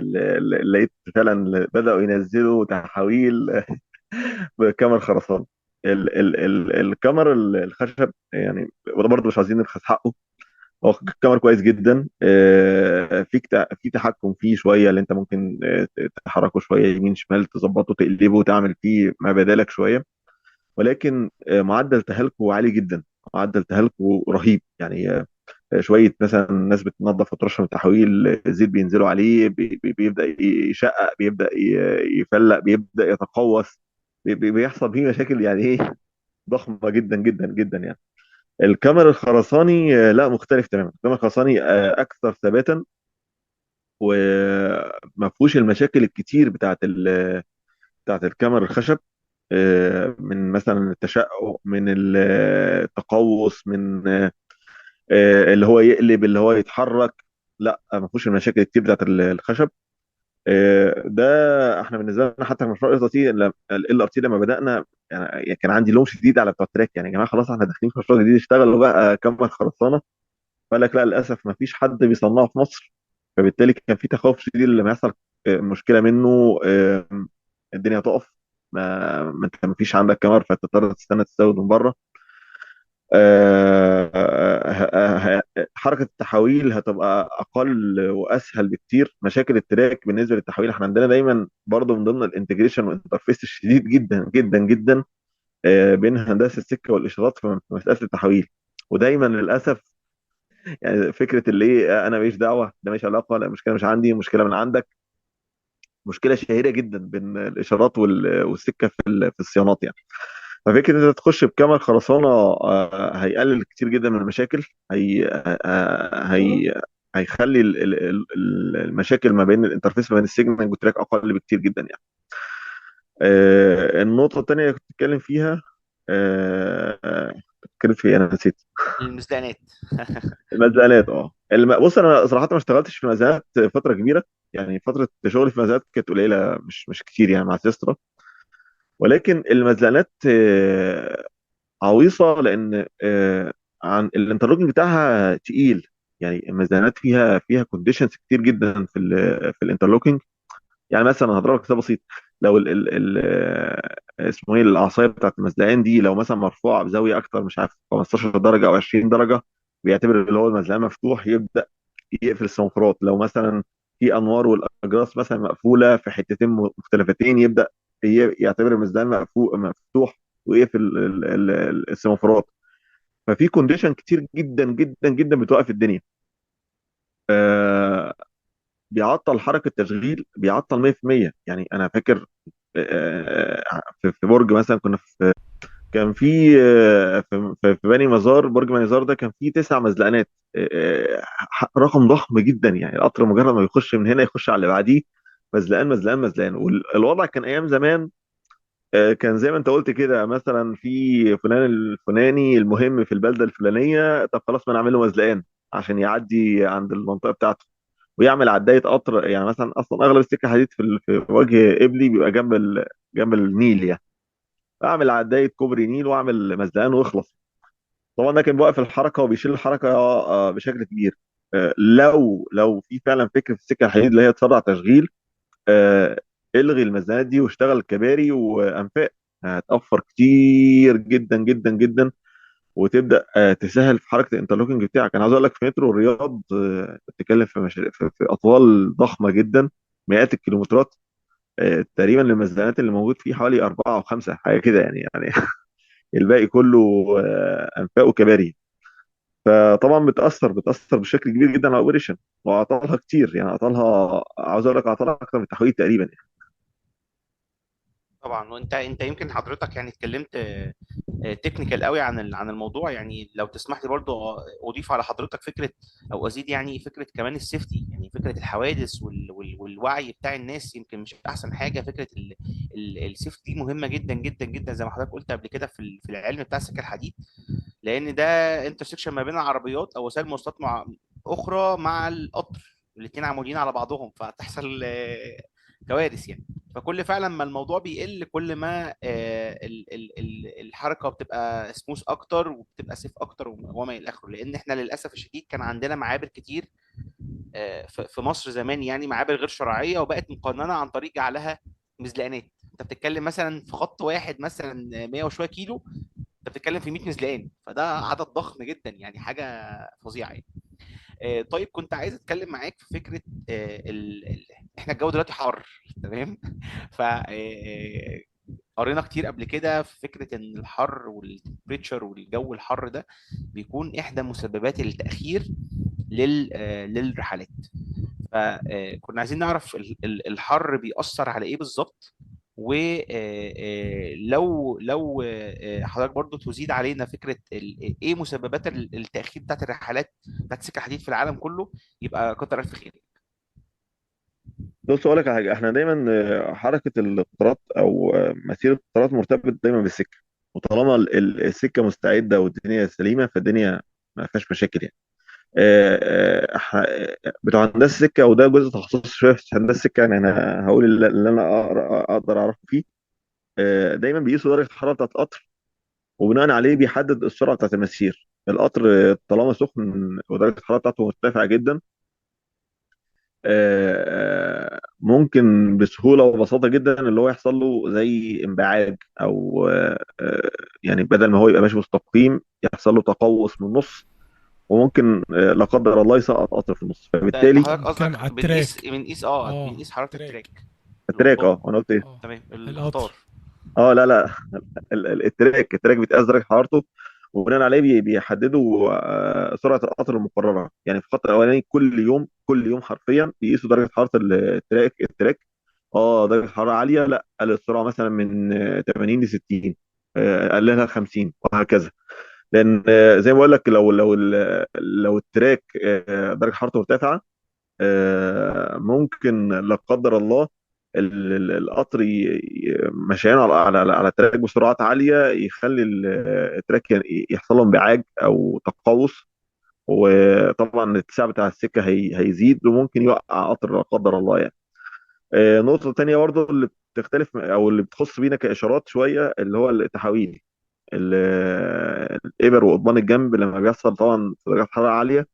لقيت فعلا بداوا ينزلوا تحاويل بكاميرا خرسانه. الكاميرا الخشب يعني، وده برضه مش عايزين نبخس حقه. هو الكاميرا كويس جدا، في تحكم فيه شويه، اللي انت ممكن تحركه شويه يمين شمال، تظبطه تقلبه تعمل فيه ما بدالك شويه. ولكن معدل تهالكه عالي جدا، معدل تهالكه رهيب يعني. شويه مثلا الناس بتنظف وترش من التحويل، زيت بينزلوا عليه، بيبدا يشقق، بيبدا يفلق، بيبدا يتقوس، بيحصل فيه مشاكل يعني ايه، ضخمه جدا جدا جدا يعني. الكاميرا الخرساني لا، مختلف تماما. الكاميرا الخرساني اكثر ثباتا، وما فيهوش المشاكل الكتير بتاعت الكاميرا الخشب، من مثلا التشقق، من التقوس، من اللي هو يقلب، اللي هو يتحرك. لا، ما فيهوش المشاكل الكتير بتاعت الخشب. ده احنا بالنسبه لنا حتى في مشروع ال ار تي لما بدانا، يعني كان عندي لوم شديد على بتوع التراك، يعني يا جماعه خلاص احنا داخلين في مشروع جديد، اشتغلوا بقى كاميرا خرسانه. فقال لك لا، للاسف ما فيش حد بيصنعه في مصر. فبالتالي كان في تخوف شديد لما يحصل مشكله منه، الدنيا تقف. ما انت ما فيش عندك كاميرا، فتضطر تستنى تستورد من بره. حركه التحويل هتبقى اقل واسهل بكتير. مشاكل التراك بالنسبه للتحويل، احنا عندنا دايما برضو من ضمن الانتجريشن والانترفيس الشديد جدا جدا جدا بين هندسه السكه والاشارات في مساله التحويل. ودايما للاسف يعني فكره اللي ايه، انا ماليش دعوه، ده ماليش علاقه، لا المشكله مش عندي، المشكله من عندك. مشكله شهيره جدا بين الاشارات والسكه في الصيانات يعني. ففكره ان انت تخش بكاميرا خرسانه هيقلل كتير جدا من المشاكل. هي هيخلي المشاكل ما بين الانترفيس ما بين السيجنال والتراك اقل بكتير جدا يعني. النقطه الثانيه اللي كنت بتتكلم فيها، بتتكلم في إيه؟ انا نسيت. المزدانات. المزالات. بص، انا صراحه ما اشتغلتش في مزالات فتره كبيره، يعني فتره شغلي في مزالات كانت قليله، مش كتير يعني مع سيسترا. ولكن المزالات عويصه، لان عن الانترلوكينج بتاعها تقيل. يعني المزالات فيها كونديشنز كتير جدا في الانترلوكينج. يعني مثلا هضرب لك مثال بسيط. لو اسمه ايه، العصايه بتاعت المزلقان دي لو مثلا مرفوعه بزاويه اكتر، مش عارف 15 درجه او 20 درجه، بيعتبر اللي هو المزلقان مفتوح، يبدا يقفل السنفرات. لو مثلا في انوار والاجراس مثلا مقفوله في حتتين مختلفتين، يبدا يعتبر المزلقان مفتوح، ويقفل السنفرات. ففي كونديشن كتير جدا جدا جدا بتوقف الدنيا. آه، بيعطل حركه تشغيل، بيعطل 100%. يعني انا فاكر في برج مثلا كنا في، كان في في بني مزار، برج بني مزار ده كان فيه 9 مزلقانات. رقم ضخم جدا يعني. القطر مجرد ما يخش من هنا يخش على اللي بعديه، مزلقان مزلقان مزلقان. والوضع كان ايام زمان كان زي ما انت قلت كده، مثلا في فلان الفلاني المهم في البلده الفلانيه، طب خلاص ما نعمل له مزلقان عشان يعدي عند المنطقه بتاعته، ويعمل عدايه قطر. يعني مثلا اصلا اغلب السكه حديد في وجه قبلي بيبقى جنب النيل يعني. اعمل عدايه كوبري نيل واعمل مزلقان واخلص. طبعا ده كان بيوقف الحركه وبيشيل الحركه بشكل كبير. لو في فعلا فكره في السكه الحديد اللي هي تسرع تشغيل، الغي المزنقات دي واشتغل كباري وانفاق، هتوفر كتير جدا جدا جدا. وتبدا تسهل في حركه الانترلوكينج بتاعك. انا عاوز اقول لك في مترو الرياض بتتكلم في مشاريع في اطوال ضخمه جدا، مئات الكيلومترات. تقريبا المزنقات اللي موجود فيه حوالي 4 أو 5 حاجه كده يعني الباقي كله انفاق وكباري. فطبعا بتاثر بشكل كبير جدا على الاوبريشن، واعطالها كتير يعني. اعطالها، عاوز اقول لك اعطالها اكتر من التحويل تقريبا يعني. طبعا، وانت يمكن حضرتك يعني اتكلمت تكنيكال قوي عن الموضوع. يعني لو تسمح لي برضو اضيف على حضرتك فكره، او ازيد يعني فكره كمان السيفتي، يعني فكره الحوادث والوعي بتاع الناس يمكن مش احسن حاجه. فكره السيفتي دي مهمه جدا جدا جدا زي ما حضرتك قلت قبل كده في العلم بتاع السكه الحديد، لان ده انترسكشن ما بين العربيات او وسائل مواصلات اخرى مع القطر، الاثنين عمودين على بعضهم، فتحصل كوارث يعني. فكل فعلا ما الموضوع بيقل، كل ما الحركه بتبقى سموث اكتر وبتبقى سيف اكتر وما الى اخره. لان احنا للاسف الشديد كان عندنا معابر كتير في مصر زمان، يعني معابر غير شرعيه وبقت مقننه عن طريق جعلها مزلقانات. انت بتتكلم مثلا في خط واحد مثلا 100 وشويه كيلو، انت بتتكلم في 100 مزلقان، فده عدد ضخم جدا يعني، حاجه فظيعه يعني. طيب كنت عايز اتكلم معاك في فكره احنا الجو دلوقتي حر. تمام. ف قرينا كتير قبل كده في فكره ان الحر والتمبريتشر والجو الحر ده بيكون احدى مسببات التاخير للرحلات. فكنا عايزين نعرف الحر بيأثر على ايه بالظبط، ولو حضرتك برضو تزيد علينا فكرة ايه مسببات التأخير بتاعت الرحلات بتاعت سكة الحديد في العالم كله، يبقى كتر ألف خير. بص اقول لك على حاجه. احنا دايما حركه القطارات او مسيره القطارات مرتبط دايما بالسكه، وطالما السكه مستعده والدنيا سليمه فالدنيا ما فيهاش مشاكل يعني. بتوع هندسه السكه، وده جزء تخصصي شويه في هندسه السكه، يعني انا هقول اللي انا اقدر اعرفه فيه. دايما بيقيسوا درجه الحراره بتاعت القطر، وبناء عليه بيحدد السرعه بتاعت المسير. القطر طالما سخن ودرجه الحراره بتاعته مرتفعه جدا، ممكن بسهوله وبساطه جدا اللي هو يحصل له زي انبعاج، او يعني بدل ما هو يبقى ماشي مستقيم يحصل له تقوس من النص، وممكن لا قدر الله يسقط قطر في النص. ده فبالتالي حضرتك بنتكلم على قصدك التراك. بنقيس حرارة التراك. التراك. التراك، القطار. انا قلت ايه؟ اه تمام، القطر. القطار. اه لا لا، التراك بيتقاس درجه حرارته، وبناء عليه بيحددوا سرعه القطر المقرره. يعني في الخط الاولاني كل يوم حرفيا بيقيسوا درجه حراره التراك. اه درجه حراره عاليه، لا قلل السرعه مثلا من 80 ل 60، قللها ل 50 وهكذا. لان زي ما بقول لك، لو التراك درجه حرارته مرتفعه، ممكن لا قدر الله القطر مشيان على التراك بسرعات عاليه، يخلي التراك يحصل له انبعاج او تقوس. وطبعا الاتساع بتاع السكه هيزيد، وممكن يوقع قطر لا قدر الله يعني. نقطه تانية برضه اللي بتختلف او اللي بتخص بينا كاشارات شويه، اللي هو التحويل. ال- الابر وقضبان الجنب لما بيحصل طبعا درجات حراره عاليه،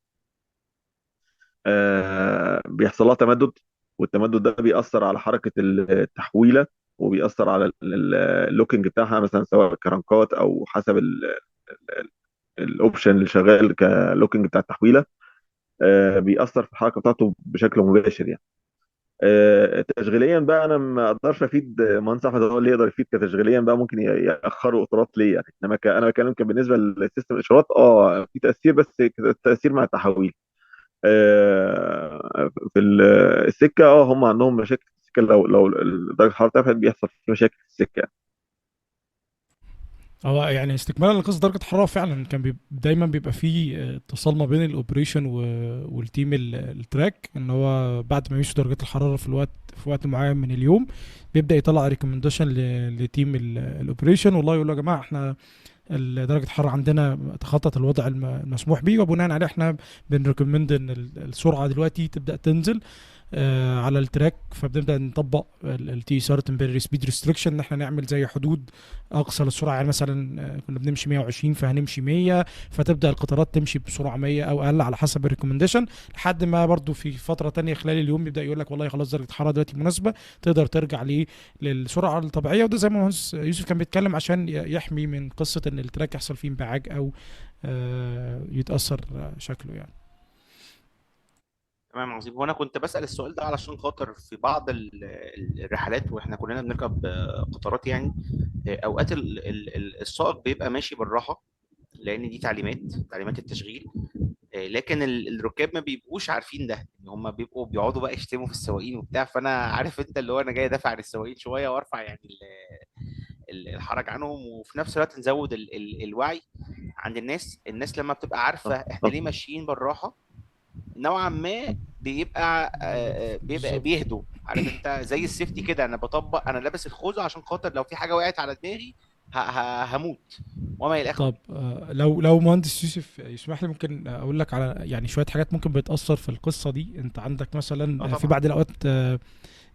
بيحصل لها تمدد، والتمدد ده بيأثر على حركة التحويلة، وبيأثر على اللوكينج بتاعها، مثلا سواء كرنكات او حسب الاوبشن اللي شغال كلوكينج بتاع التحويلة. بيأثر في الحركة بتاعته بشكل مباشر يعني. تشغيليا بقى انا ما اقدرش افيد مهندس احمد، هو اللي يقدر يفيد كتشغيليا بقى، ممكن ياخروا اطارات ليه يعني. انما انا بتكلم بالنسبه للسيستم الاشارات، في تاثير، بس تاثير مع التحويل. في السكه، هم عندهم مشاكل في السكه. لو درجه الحراره ارتفعت بيحصل في مشاكل في السكه. هو يعني استكمالا لقصة درجة الحرارة، فعلا كان دايما بيبقى فيه اتصال ما بين الاوبريشن والتيم التراك، ان هو بعد ما يمشي درجات الحرارة في وقت معين من اليوم، بيبدأ يطلع ريكومنديشن لتيم الاوبريشن، والله يقول له يا جماعة احنا درجة الحرارة عندنا تخطت الوضع المسموح به، وبناء عليه احنا بنريكومند ان السرعة دلوقتي تبدأ تنزل على التراك. فبنبدا نطبق التي ار تمبرري سبيد ريستريكشن، ان احنا نعمل زي حدود اقصى للسرعه. يعني مثلا كنا بنمشي 120 فهنمشي 100، فتبدا القطارات تمشي بسرعه 100 او اقل على حسب الريكومنديشن، لحد ما برضو في فتره تانية خلال اليوم يبدا يقول لك والله خلاص درجه الحراره دلوقتي مناسبه، تقدر ترجع للسرعه الطبيعيه. وده زي ما مهندس يوسف كان بيتكلم، عشان يحمي من قصه ان التراك يحصل فيه انبعاج او يتاثر شكله يعني. تمام عظيم. هو انا كنت بسأل السؤال ده علشان خاطر في بعض الرحلات واحنا كلنا بنركب قطارات يعني، اوقات السائق بيبقى ماشي بالراحة لان دي تعليمات التشغيل. لكن الركاب ما بيبقوش عارفين ده، ان هم بيبقوا بيقعدوا بقى يشتموا في السواقين وبتاع. فانا عارف انت اللي هو انا جاي ادافع عن السواقين شويه وارفع يعني الحرج عنهم، وفي نفس الوقت نزود الوعي عند الناس لما بتبقى عارفه احنا صح. ليه ماشيين بالراحه نوعا ما، بيبقى بالظبط. بيهدوا. عارف انت زي السيفتي كده، انا لابس الخوذه عشان خاطر لو في حاجه وقعت على دماغي هموت وما الى اخره. طب لو مهندس يوسف يسمح لي، ممكن اقول لك على يعني شويه حاجات ممكن بتاثر في القصه دي. انت عندك مثلا اه في طبعا. بعض الاوقات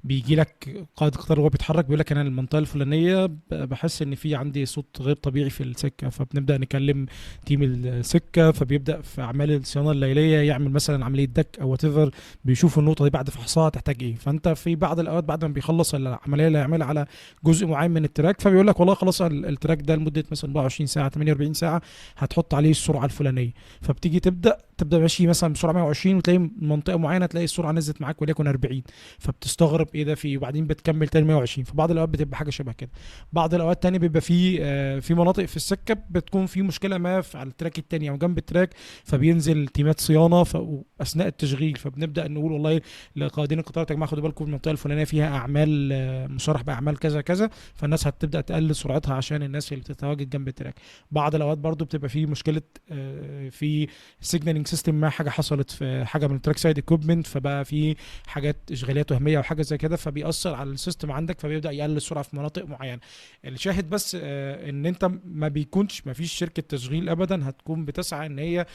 بيجي لك قائد قطار وهو بيتحرك بيقول لك انا المنطقه الفلانيه بحس ان في عندي صوت غير طبيعي في السكه، فبنبدا نكلم تيم السكه، فبيبدا في اعمال الصيانه الليليه يعمل مثلا عمليه دك او وات ايفر، بيشوف النقطه دي بعد فحصها تحتاج ايه. فانت في بعض الاوقات بعد ما بيخلص العمليه اللي هيعملها على جزء معين من التراك، فبيقول لك والله خلاص التراك ده لمده مثلا 24 ساعه 48 ساعه هتحط عليه السرعه الفلانيه، فبتيجي تبدا تبدا ماشي مثلا بسرعه 120 وتلاقي منطقه معينه تلاقي السرعه نزلت معاك وليكن 40، فبتستغرب ايه ده في إيه؟ وبعدين بتكمل تاني 120. في بعض الاوقات بتبقى حاجه شبه كده. بعض الاوقات تاني بيبقى في في مناطق في السكه بتكون في مشكله ما على التراك التاني او جنب التراك، فبينزل تيمات صيانه اثناء التشغيل، فبنبدا نقول والله لقائدين القطار يا جماعه خدوا بالكم المنطقه الفلانيه فيها اعمال مصرح باعمال كذا كذا، فالناس هتبدا تقلل سرعتها عشان الناس اللي بتتواجد جنب التراك. بعض الاوقات برضو بتبقى في مشكله في سيجنالينج سيستم، ما حاجه حصلت في حاجه من التراك سايد اكويبمنت، فبقى في حاجات اشغالات وهميه او حاجه زي كده، فبيأثر على السيستم عندك، فبيبدا يقلل السرعه في مناطق معينه. الشاهد بس ان انت ما فيش شركه تشغيل ابدا هتكون بتسعى ان هي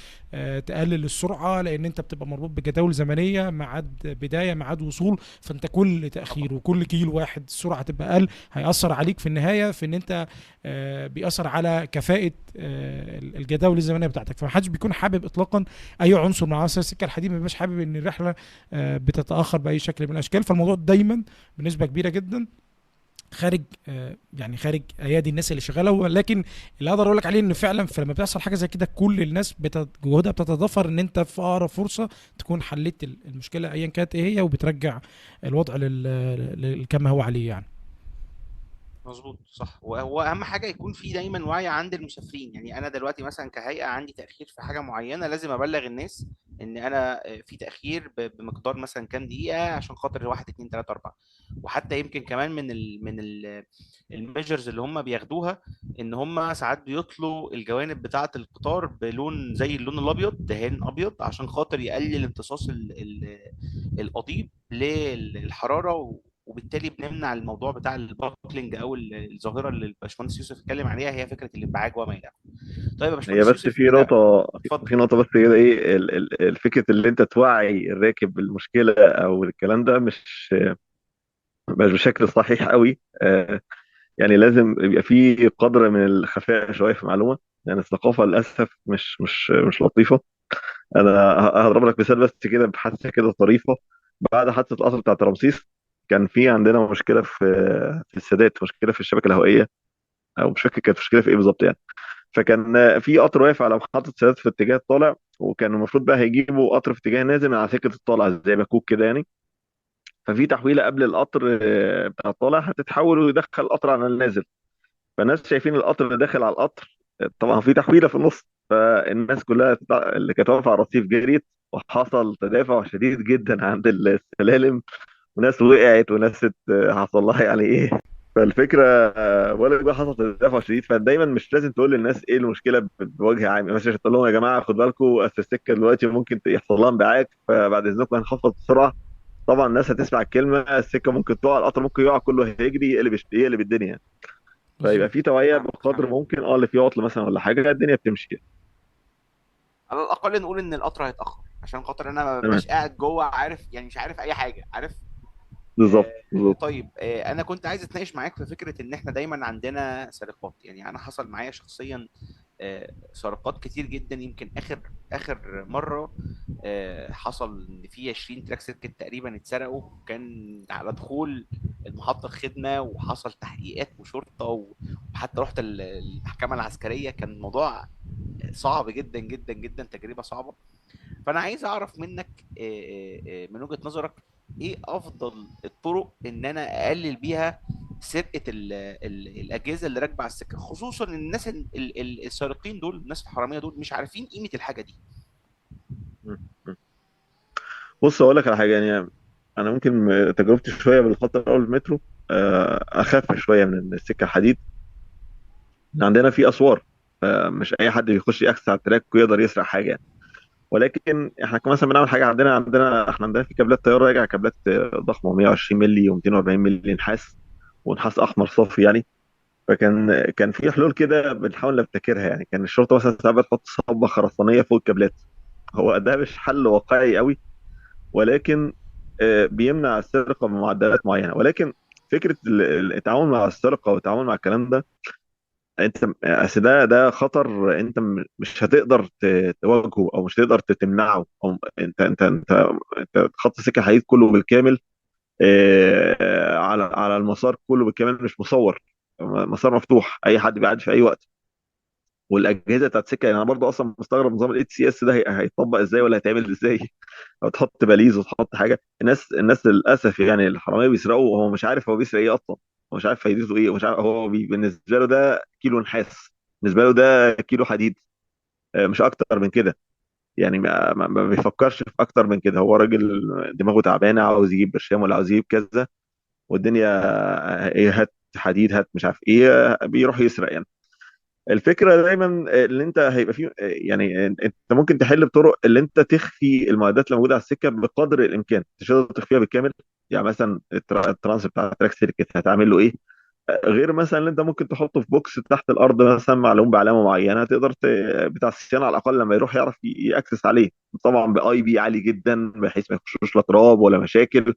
تقلل السرعه، لان انت بتبقى مربوط بجداول زمنيه، ميعاد بدايه ميعاد وصول، فانت كل تاخير وكل كيلو واحد السرعه تبقى اقل هيأثر عليك في النهايه في ان انت بيأثر على كفاءه الجداول الزمنيه بتاعتك. فمحدش بيكون حابب اطلاقا اي عنصر من عناصر السكه الحديد ما بيبقاش حابب ان الرحله بتتاخر باي شكل من الاشكال. فالموضوع دايما بنسبه كبيره جدا خارج يعني خارج ايادي الناس اللي شغاله. ولكن اللي اقدر اقول لك عليه ان فعلا لما بتحصل حاجه زي كده كل الناس جهودها بتتضافر ان انت في اقرب فرصه تكون حليت المشكله ايا كانت ايه هي، وبترجع الوضع كما هو عليه يعني. مظبوط صح. واهم حاجه يكون في دايما وعي عند المسافرين. يعني انا دلوقتي مثلا كهيئه عندي تاخير في حاجه معينه، لازم ابلغ الناس ان انا في تاخير بمقدار مثلا كام دقيقه عشان خاطر واحد اتنين تلاته اربعه. وحتى يمكن كمان من الميجرز اللي هم بياخدوها ان هم ساعات بيطلوا الجوانب بتاعه القطار بلون زي اللون الابيض، دهان ابيض، عشان خاطر يقلل امتصاص القضيب للحراره، وبالتالي بنمنع الموضوع بتاع الباكلينج او الظاهره اللي الباشمهندس يوسف اتكلم عليها، هي فكره الانبعاج وما الى اخره. طيب يا هي باشمهندس بس يوسف في انا نقطة اتفضل. في نقطة بس كده، ايه الفكرة اللي انت توعي الراكب بالمشكلة او الكلام ده مش بشكل صحيح قوي. يعني لازم يبقى في قدر من الخفاء شوية في المعلومة، يعني الثقافة للأسف مش لطيفة. أنا هضرب لك مثال بس كده بحادثة كده طريفة. بعد حادثة القطر بتاعت رمسيس كان في عندنا مشكلة في السادات، مشكلة في الشبكة الهوائية، أو مش فاكر كانت مشكلة في إيه بالظبط يعني. فكان في قطر واقف على محطة سادات في اتجاه الطالع، وكان المفروض بقى هيجيبوا قطر في اتجاه نازل من على سكة الطالع زي مكوك كده يعني. ففي تحويلة قبل القطر بتاع الطالع هتتحول ويدخل القطر على النازل. فالناس شايفين القطر داخل على القطر، طبعا في تحويلة في النص، فالناس كلها اللي كانت واقفة على الرصيف جريت، وحصل تدافع شديد جدا عند السلالم، وناس وقعت وناس حصل لها يعني ايه. فالفكره بقول لك بقى حصل تدافع شديد. فدايما مش لازم تقول للناس ايه المشكله بوجه عام، يعني مثلا تقول لهم يا جماعه خد بالكم اصل السكه دلوقتي ممكن يحصل لها انبعاج، فبعد اذنكم هنخفض السرعه. طبعا الناس هتسمع الكلمه، السكه ممكن تقع، القطر ممكن يقع، كله هيجري يقلب الدنيا يعني. فيبقى بالظبط. في توعيه فاهمك بقدر فاهمك. ممكن، اللي فيه عطل مثلا ولا حاجه الدنيا بتمشي يعني. على الاقل نقول ان القطر هيتاخر عشان خاطر انا ما تمام. ببقاش قاعد جوه عارف، يعني مش عارف اي حاجه عارف. بالظبط بالظبط. طيب انا كنت عايز اتناقش معاك في فكره ان احنا دايما عندنا سرقات. يعني انا حصل معايا شخصيا سرقات كتير جدا. يمكن اخر مره حصل ان في 20 تراك سيركت تقريبا اتسرقوا، كان على دخول المحطه الخدمه، وحصل تحقيقات وشرطه وحتى رحت المحكمه العسكريه. كان الموضوع صعب جدا جدا جدا، تجربه صعبه. فانا عايز اعرف منك من وجهة نظرك ايه افضل الطرق ان انا اقلل بيها سرقة الاجهزة اللي راكبة على السكة، خصوصا ان الناس السارقين دول، الناس الحرامية دول مش عارفين قيمة الحاجة دي. م- م. بص اقول لك على حاجه يعني. انا ممكن تجربتي شويه بالخط الاول المترو اخف شويه من السكه الحديد. عندنا في اسوار، مش اي حد بيخش ياكسس على التراك ويقدر يسرق حاجه يعني. ولكن احنا كمان مثلا بنعمل حاجه، احنا عندنا في كابلات طياره راجع، كابلات ضخمه 120 مللي و240 مللي نحاس، ونحاس احمر صافي يعني. كان في حلول كده بنحاول نبتكرها يعني. كان الشرطه مثلا ساعات بتحط صبه خرسانيه فوق الكابلات. هو ده مش حل واقعي قوي، ولكن بيمنع السرقه بمعدلات معينه. ولكن فكره التعامل مع السرقه والتعامل مع الكلام ده، انت اصل ده خطر، انت مش هتقدر تواجهه، او مش هتقدر تمنعه، او انت خط السكه الحديد كله بالكامل على المسار كله بالكامل مش مصور، مسار مفتوح اي حد بيعدي في اي وقت. والاجهزه بتاعت السكه. يعني انا برضو اصلا مستغرب نظام الاي تي سي اس ده هيطبق ازاي ولا هيتعمل ازاي. او تحط باليز وتحط حاجه. الناس للاسف يعني الحراميه بيسرقوا وهو مش عارف هو بيسرق ايه اصلا. هو مش عارف فايدته ايه ومش عارف هو بالنسبه له ده كيلو نحاس. بالنسبه له ده كيلو حديد. مش اكتر من كده. يعني ما بيفكرش في اكتر من كده. هو راجل دماغه تعبانه عاوز يجيب برشام ولا عاوز يجيب كذا. والدنيا ايه، هات حديد، هات مش عارف ايه، بيروح يسرق يعني. الفكره دايما اللي انت هيبقى فيه يعني انت ممكن تحل بطرق اللي انت تخفي المعدات اللي موجوده على السكه بقدر الامكان. مش هتقدر تخفيها بالكامل. يعني مثلا الترانس بتاع تراك سيركت هتعمل له ايه؟ غير مثلا اللي انت ممكن تحطه في بوكس تحت الارض مثلا معلوم بعلامه معينه تقدر بتاع الصيانه على الاقل لما يروح يعرف ياكسس عليه. طبعا باي بي عالي جدا بحيث ما يخشوش لا تراب ولا مشاكل.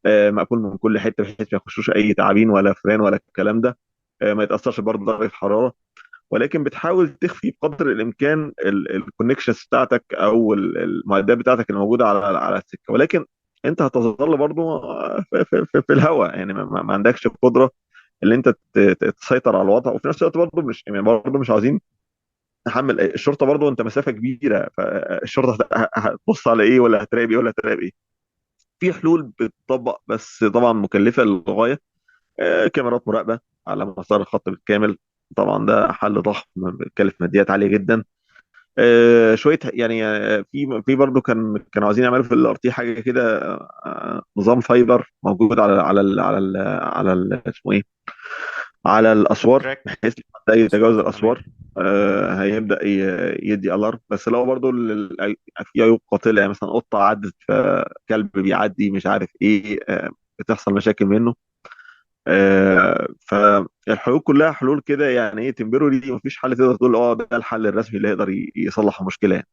مقفول من كل حته بحيث ما يخشوش اي تعابين ولا فران ولا الكلام ده. ما يتاثرش برضه درجه الحراره. ولكن بتحاول تخفي بقدر الامكان الكونكشنز بتاعتك او المعدات بتاعتك اللي موجوده على السكه. ولكن انت هتظل برضه في الهواء. يعني ما عندكش القدره اللي انت تسيطر على الوضع. وفي نفس الوقت برضه مش يعني برضه مش عاوزين نحمل الشرطه برضه. انت مسافه كبيره فالشرطه هتبص على ايه ولا هتراقب ايه ولا هتراقب ايه. في حلول بتطبق بس طبعا مكلفه للغايه. كاميرات مراقبه على مسار الخط بالكامل. طبعا ده حل ضخم بيكلف ماديات عاليه جدا. شويه يعني في برضه كانوا عايزين يعملوا في الار تي حاجه كده. نظام فايبر موجود اسمه ايه، على الاسوار تراك بحيث لو حد يتجاوز اسوار، تمام. الاسوار هيبدا يدي الارم. بس لو برضه في عيوب قاتله. يعني مثلا قطه عدت فكلب بيعدي مش عارف ايه، بتحصل مشاكل منه. فالحلول كلها حلول كده يعني ايه تمبروري. مفيش حل تقدر تقول ده الحل الرسمي اللي يقدر يصلح المشكله يعني.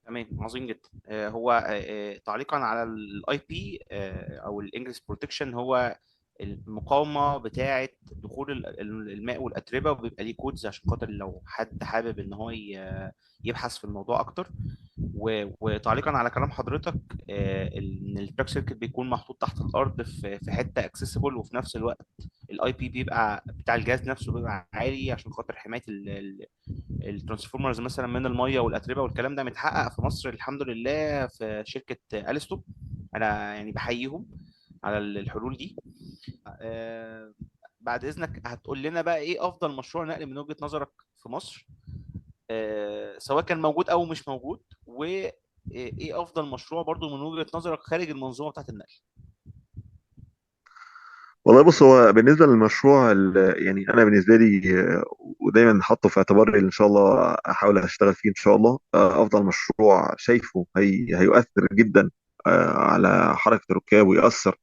تمام، عظيم جدا. هو تعليقا على الاي بي او الانجلش بروتكشن، هو المقاومه بتاعه دخول الماء والاتربه، وبيبقى ليه كودز عشان خاطر لو حد حابب ان هو يبحث في الموضوع اكتر. وتعليقا على كلام حضرتك، ان التراك سيركت بيكون محطوط تحت الارض في حته اكسسبل، وفي نفس الوقت الاي بي بيبقى بتاع الجهاز نفسه بيبقى عالي عشان خاطر حمايه الترانسفورمرز مثلا من الميه والاتربه والكلام ده. متحقق في مصر الحمد لله في شركه اليستو. انا يعني بحييهم على الحلول دي. آه، بعد اذنك هتقول لنا بقى ايه افضل مشروع نقل من وجهة نظرك في مصر، سواء كان موجود او مش موجود، وايه افضل مشروع برضو من وجهة نظرك خارج المنظومه بتاعت النقل. والله بص، هو بالنسبه للمشروع يعني انا بالنسبه لي ودايما حاطه في اعتباري ان شاء الله احاول اشتغل فيه ان شاء الله. افضل مشروع شايفه هيؤثر جدا على حركه الركاب ويأثر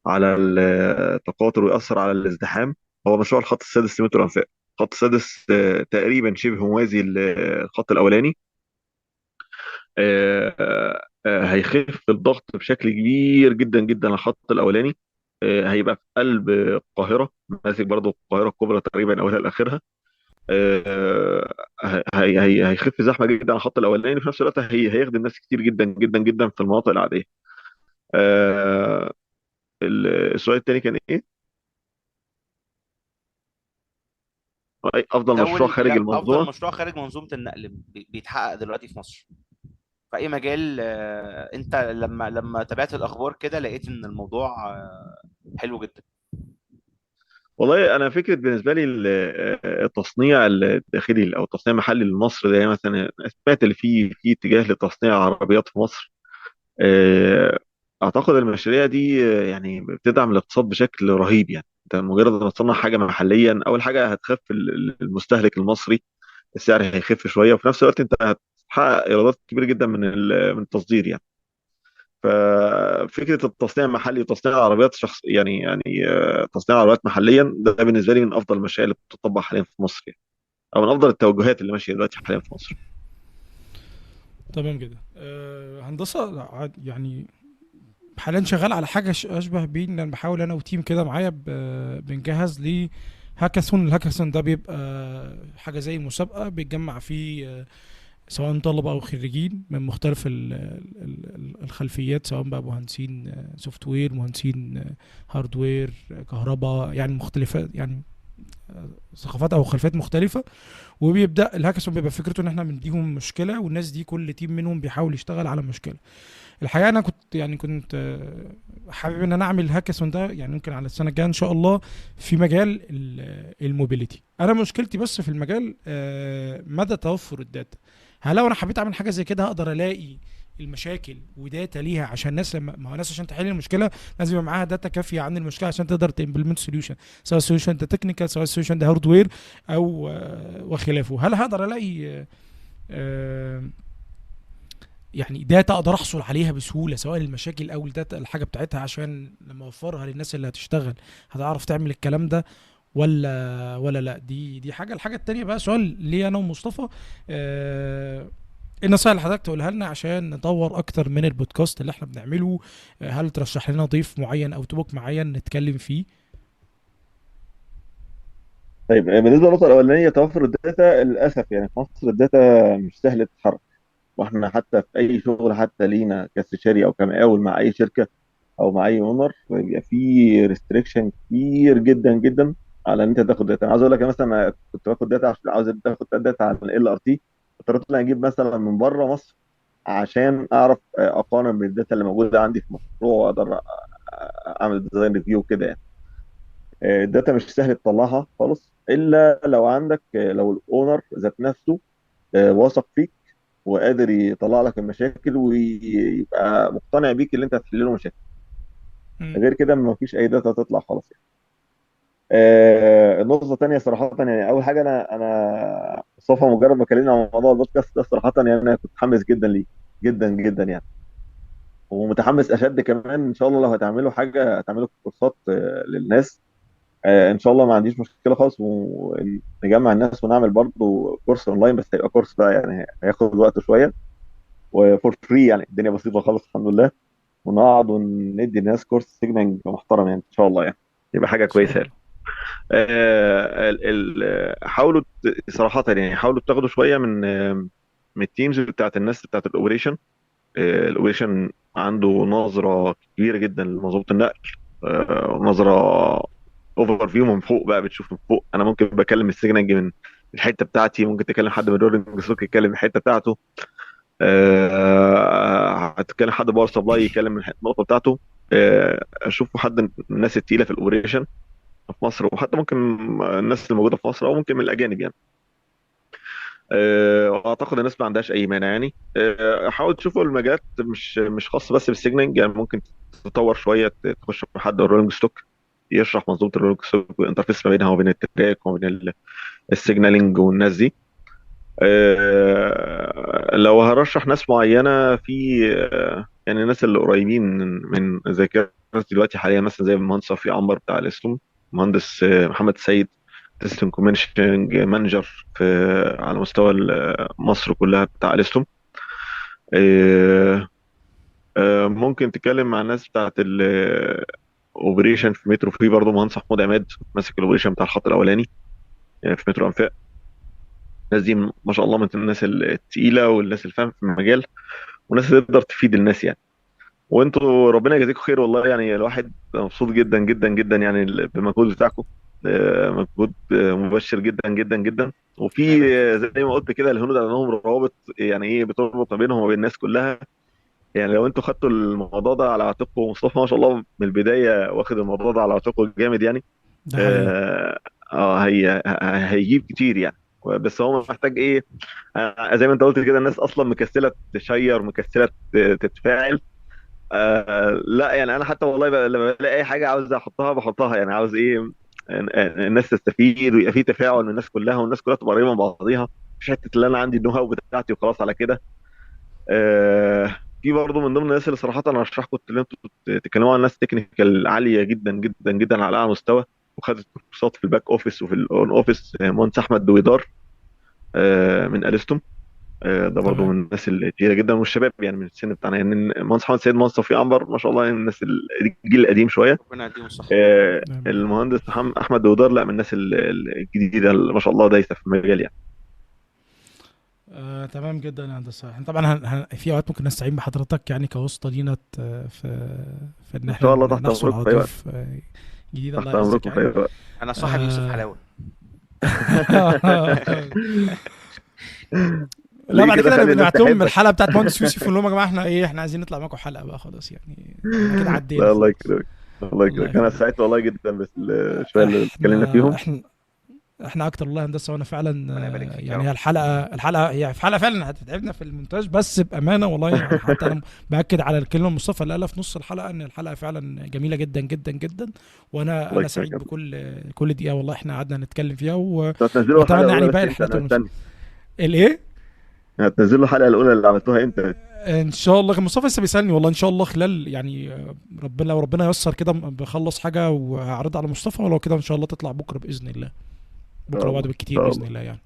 على التقاطر ويأثر على الازدحام. هو مشروع الخط السادس لمترو الأنفاق. الخط السادس تقريبا شبه موازي للخط الأولاني. هيخف الضغط بشكل كبير جدا جدا على الخط الأولاني. هيبقى في قلب القاهرة، ماسك برضو القاهرة الكبرى تقريبا أولها لآخرها. هيخف زحمة جدا على الخط الأولاني. في نفس الوقت هيخدم ناس كتير جدا جدا جدا في المناطق العادية. آه، السؤال التاني كان إيه؟ افضل مشروع الاول، خارج لا، افضل المنظومه. مشروع خارج منظومه النقل بيتحقق دلوقتي في مصر في اي مجال. انت لما تابعت الاخبار كده لقيت ان الموضوع حلو جدا. والله انا فكره بالنسبه لي التصنيع الداخلي او التصنيع المحلي لمصر ده. يعني مثلا سمعت اللي في اتجاه لتصنيع عربيات في مصر. آه، اعتقد المشاريع دي يعني بتدعم الاقتصاد بشكل رهيب. يعني انت مجرد ما تصنع حاجه محليا اول حاجه هتخف المستهلك المصري. السعر هيخف شويه وفي نفس الوقت انت هتحقق ايرادات كبيره جدا من التصدير يعني. ففكره التصنيع المحلي وتصنيع العربيات يعني تصنيع العربيات محليا ده بالنسبه لي من افضل المشاريع اللي بتطبق حاليا في مصر يعني. او من افضل التوجهات اللي ماشيه دلوقتي حاليا في مصر. تمام جدا. هندسه يعني حاليا شغال على حاجه اشبه بين، انا بحاول انا وتيم كده معايا بنجهز ل هاكاثون. الهاكاثون ده بيبقى حاجه زي مسابقه بيتجمع فيه سواء طلبه او خريجين من مختلف الخلفيات، سواء بقى مهندسين سوفت وير، مهندسين هاردوير، كهرباء، يعني مختلفات، يعني ثقافات او خلفيات مختلفه. وبيبدا الهاكاثون بيبقى فكرته ان احنا بنديهم مشكله، والناس دي كل تيم منهم بيحاول يشتغل على مشكله. الحقيقه انا كنت حابب ان انا اعمل الهاكاثون ده، يعني ممكن على السنه الجايه ان شاء الله، في مجال الموبيليتي. انا مشكلتي بس في المجال مدى توفر الداتا. هل لو انا حبيت اعمل حاجه زي كده هقدر الاقي المشاكل وداتا ليها؟ عشان الناس، لما ما هو الناس عشان تحل المشكله لازم يبقى معاها داتا كافيه عن المشكله عشان تقدر تمبلمنت سوليوشن، سواء السوليوشن ده تكنيكال، سواء السوليوشن ده هاردوير او وخلافه. هل هقدر الاقي يعني داتا اقدر احصل عليها بسهوله، سواء المشاكل او الداتا الحاجه بتاعتها، عشان لما اوفرها للناس اللي هتشتغل هتعرف تعمل الكلام ده ولا لا؟ دي حاجه. الحاجه التانيه بقى سؤال لي انا ومصطفى، ايه النصائح اللي حضرتك تقولها لنا عشان نطور اكتر من البودكاست اللي احنا بنعمله؟ هل ترشح لنا ضيف معين او توبك معين نتكلم فيه؟ طيب بالنسبه للنقطه الاولانيه توفر الداتا، للاسف يعني في مصر الداتا مش سهل تتحرك. واحنا حتى في اي شغل حتى لينا كاستشاري او كمقاول مع اي شركه او مع اي اونر، بيبقى في ريستريكشن كتير جدا جدا على ان انت تاخد داتا. انا عاوز اقول لك مثلا أنا كنت باخد داتا عشان عاوز تاخد داتا عن ال RT، اضطريت ان أنا اجيب مثلا من بره مصر عشان اعرف اقارن بالداتا اللي موجوده عندي في المشروع، واقدر اعمل ديزاين ريفيو كده يعني. الداتا مش سهل تطلعها خالص الا لو عندك لو الاونر ذات نفسه واثق فيك وقادر يطلع لك المشاكل ويبقى مقتنع بيك اللي انت هتحل له مشاكل. مم. غير كده ما فيش اي داتا تطلع خالص يعني. النقطة الثانية صراحة، يعني أول حاجة أنا مصطفى مجرد ما كلمنا عن موضوع البودكاست ده صراحة يعني أنا كنت متحمس جدا ليه، جدا جدا يعني. ومتحمس أشد كمان إن شاء الله لو هتعملوا حاجة هتعملوا كورسات للناس. إن شاء الله ما عنديش مشكلة خالص، ونجمع الناس ونعمل برضه كورس أونلاين، بس هيبقى كورس بقى يعني هياخد وقت شوية وفور فري، يعني الدنيا بسيطة خالص الحمد لله. ونقعد وندي الناس كورس سيجننج محترم يعني إن شاء الله يعني، يبقى حاجة ان شاء كويسة يعني. الله. حاولوا صراحة يعني حاولوا تاخدوا شوية من التيمز بتاعت الناس بتاعت الاوبريشن. الاوبريشن عنده نظرة كبيرة جدا لمنظومة النقل، نظرة اوفر فيو من فوق بقى، بتشوف من فوق. انا ممكن بكلم السيجنال من الحتة بتاعتي، ممكن تكلم حد من الرولينج ستوك يتكلم الحتة بتاعته، هتكلم حد باور سبلاي يتكلم من النقطة بتاعته. اشوفوا حد من الناس التقيلة في الاوبريشن في مصر، وحتى ممكن الناس اللي موجوده في مصر او ممكن من الاجانب يعني. واعتقد الناس ما عندهاش اي مانع يعني. حاول تشوفوا المجالات مش خاصه بس بالسيجنال يعني. ممكن تطور شويه، تخش في حد الرولينج ستوك يشرح منظومه الرولينج ستوك والانترفيس ما بينها وبين التراك وما بين السيجنالينج والناس دي. لو هرشح ناس معينه في يعني الناس اللي قريبين من ذاكرتي دلوقتي حاليا، مثلا زي المهندس صفي عنبر بتاع الاسلوم، مهندس محمد سيد تسلم كوميشننج مانجر في على مستوى مصر كلها بتاع الاسلوم. ممكن تتكلم مع الناس بتاعت الاوبريشن في مترو، في برضه مهندس محمود عماد ماسك الاوبريشن بتاع الخط الاولاني في مترو انفاق. الناس دي ما شاء الله من الناس التقيله والناس اللي فاهمه في المجال، والناس اللي تقدر تفيد الناس يعني. وانتوا ربنا يجازيكم خير والله، يعني الواحد مبسوط جدا جدا جدا يعني بالمجهود بتاعكم. مجهود مبشر جدا جدا جدا. وفي الله يبارك فيك. زي ما قلت كده الهنود عندهم روابط يعني ايه بتربط ما بينهم وبين الناس كلها. يعني لو انتوا خدتوا الموضوع ده على عاتقكم، ومصطفى ما شاء الله من البدايه واخد الموضوع ده على عاتقه جامد يعني. ده حقيقي. اه هيجيب كتير يعني. بس هو محتاج ايه، زي ما انت قلت كده الناس اصلا مكسله تشير، مكسله تتفاعل. لا يعني انا حتى والله لما بلاقي اي حاجه عاوز احطها بحطها، يعني عاوز ايه الناس تستفيد ويبقى في تفاعل من الناس كلها، والناس كلها تبقى قريبه من بعضيها، مش حته اللي انا عندي النو هاو بتاعتي وخلاص على كده. في برضه من ضمن الناس اللي صراحه انا ارشحكم ان انتوا تتكلموا عن ناس تكنيكال عاليه جدا جدا جدا على اعلى مستوى، وخدت كورسات في الباك اوفيس وفي الاون اوفيس. مهندس احمد دويدار من الستوم، ده برضو تمام. من الناس الكتيره جدا والشباب يعني من السن بتاعنا يعني. المهندس محمد سيد، مهندس توفيق عنبر، ما شاء الله يعني الناس الجيل القديم شويه. ربنا يديهم الصحة. آمين. المهندس احمد دودار لا من الناس الجديده اللي ما شاء الله دايسه في المجال يعني. تمام جدا يا هندسة. احنا طبعا في اوقات ممكن نستعين بحضرتك يعني كواسطة لينا في ان ان احنا شاء الله تحت نحصل امركم على في اي وقت. ضيف جديد، الله تحت يعزك امركم يا في اي عم. وقت. انا صاحب يوسف آه. حلاوه. لا ليه بعد كده؟ كده خلي الناس نبعت لهم تحبك. الحلقه بتاعت مهندس يوسف ونقول لهم يا جماعه احنا ايه، احنا عايزين نطلع معاكم حلقه بقى خلاص يعني، احنا كده عدينا لا الله خلاص. يكرمك، الله الله يكرمك، انا يخليك. سعيد والله جدا بس شويه اللي اتكلمنا احنا فيهم. احنا اكتر والله يا هندسه، وانا فعلا ربنا يبارك فيك يا يعني رب. هي الحلقه هي في حلقه فعلا هتتعبنا في المونتاج، بس بامانه والله يعني حتى انا باكد على الكلمه مصطفى اللي قالها في نص الحلقه، ان الحلقه فعلا جميله جدا جدا جدا، وانا الله انا يكرمك سعيد يا رب. بكل دقيقه والله احنا قعدنا نتكلم فيها انتوا هتنزلوا الحلقه واتمنى الاولى يعني بس باقي امتى؟ الحلقات انا مستني. الايه. هتنزلوا الحلقه الاولى اللي عملتوها امتى؟ ان شاء الله، كان مصطفى لسه بيسالني والله، ان شاء الله خلال يعني ربنا لو ربنا ييسر كده بخلص حاجه وهعرضها على مصطفى، ولو كده ان شاء الله تطلع بكره باذن الله، ان بكره شاء بعد الله، ان بالكتير شاء باذن الله، الله يعني.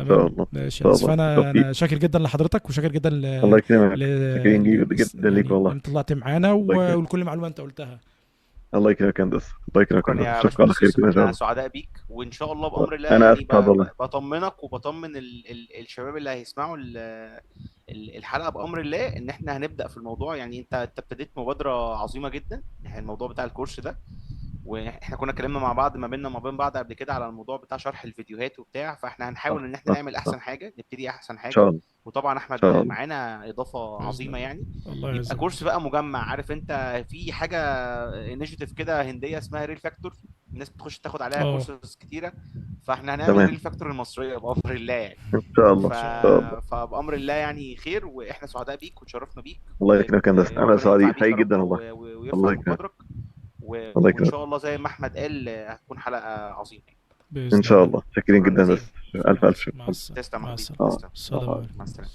ان شاء تمام الله، ماشي ان يا شاء اسف، الله انا بالتوفيق. انا شاكر جدا لحضرتك، وشاكر جدا الله يكرمك، شاكرين جدا ليك يعني ان والله. انت طلعت معانا الله يكرمك، ولكل معلومه انت قلتها. الله يكرمك يا هندسه، الله يكرمك يا شكرا هندسه، يا اشوفك على باشمهندس خير يوسف، كده ان شاء احنا الله. سعداء بيك، وان شاء الله بامر الله انا يعني اسعد والله. بطمنك وبطمن الشباب اللي هيسمعوا الحلقه بامر الله، ان احنا هنبدا في الموضوع. يعني انت ابتديت مبادره عظيمه جدا، يعني الموضوع بتاع الكورس ده، واحنا كنا اتكلمنا مع بعض ما بيننا وما بين بعض قبل كده على الموضوع بتاع شرح الفيديوهات وبتاع، فاحنا صح هنحاول ان احنا صح نعمل صح، احسن حاجه، نبتدي احسن ان شاء حاجه. الله، ان وطبعا احمد شاء الله. معانا اضافه باذن عظيمه الله، يعني. الله يبقى يعزك. كورس بقى مجمع، عارف انت في حاجه انيشيتيف كده هنديه اسمها ريل فاكتور، الناس بتخش تاخد عليها اه كورسز كتيره، فاحنا هنعمل تمام، ريل فاكتور المصريه بامر الله يعني. ان شاء الله، ف... ان شاء ان الله. شاء الله. فبامر الله يعني خير، واحنا سعداء بيك وتشرفنا بيك، الله يكرمك يا هندسه، انا وربنا ينفع سعيد بيك يا سعيد رب جدا والله. ويرفع الله من يكرمك، قدرك، الله وان يكرمك، شاء الله زي ما احمد قال هتكون حلقه عظيمه يعني. ان باذن شاء الله. الله، شاكرين شكرا جدا جزيلا. بس. الف الف مع شكر. السلامه، تسلم يا مع حبيبي، السلامه، اه تسلم. السلام آه. عليكم. مع السلامه.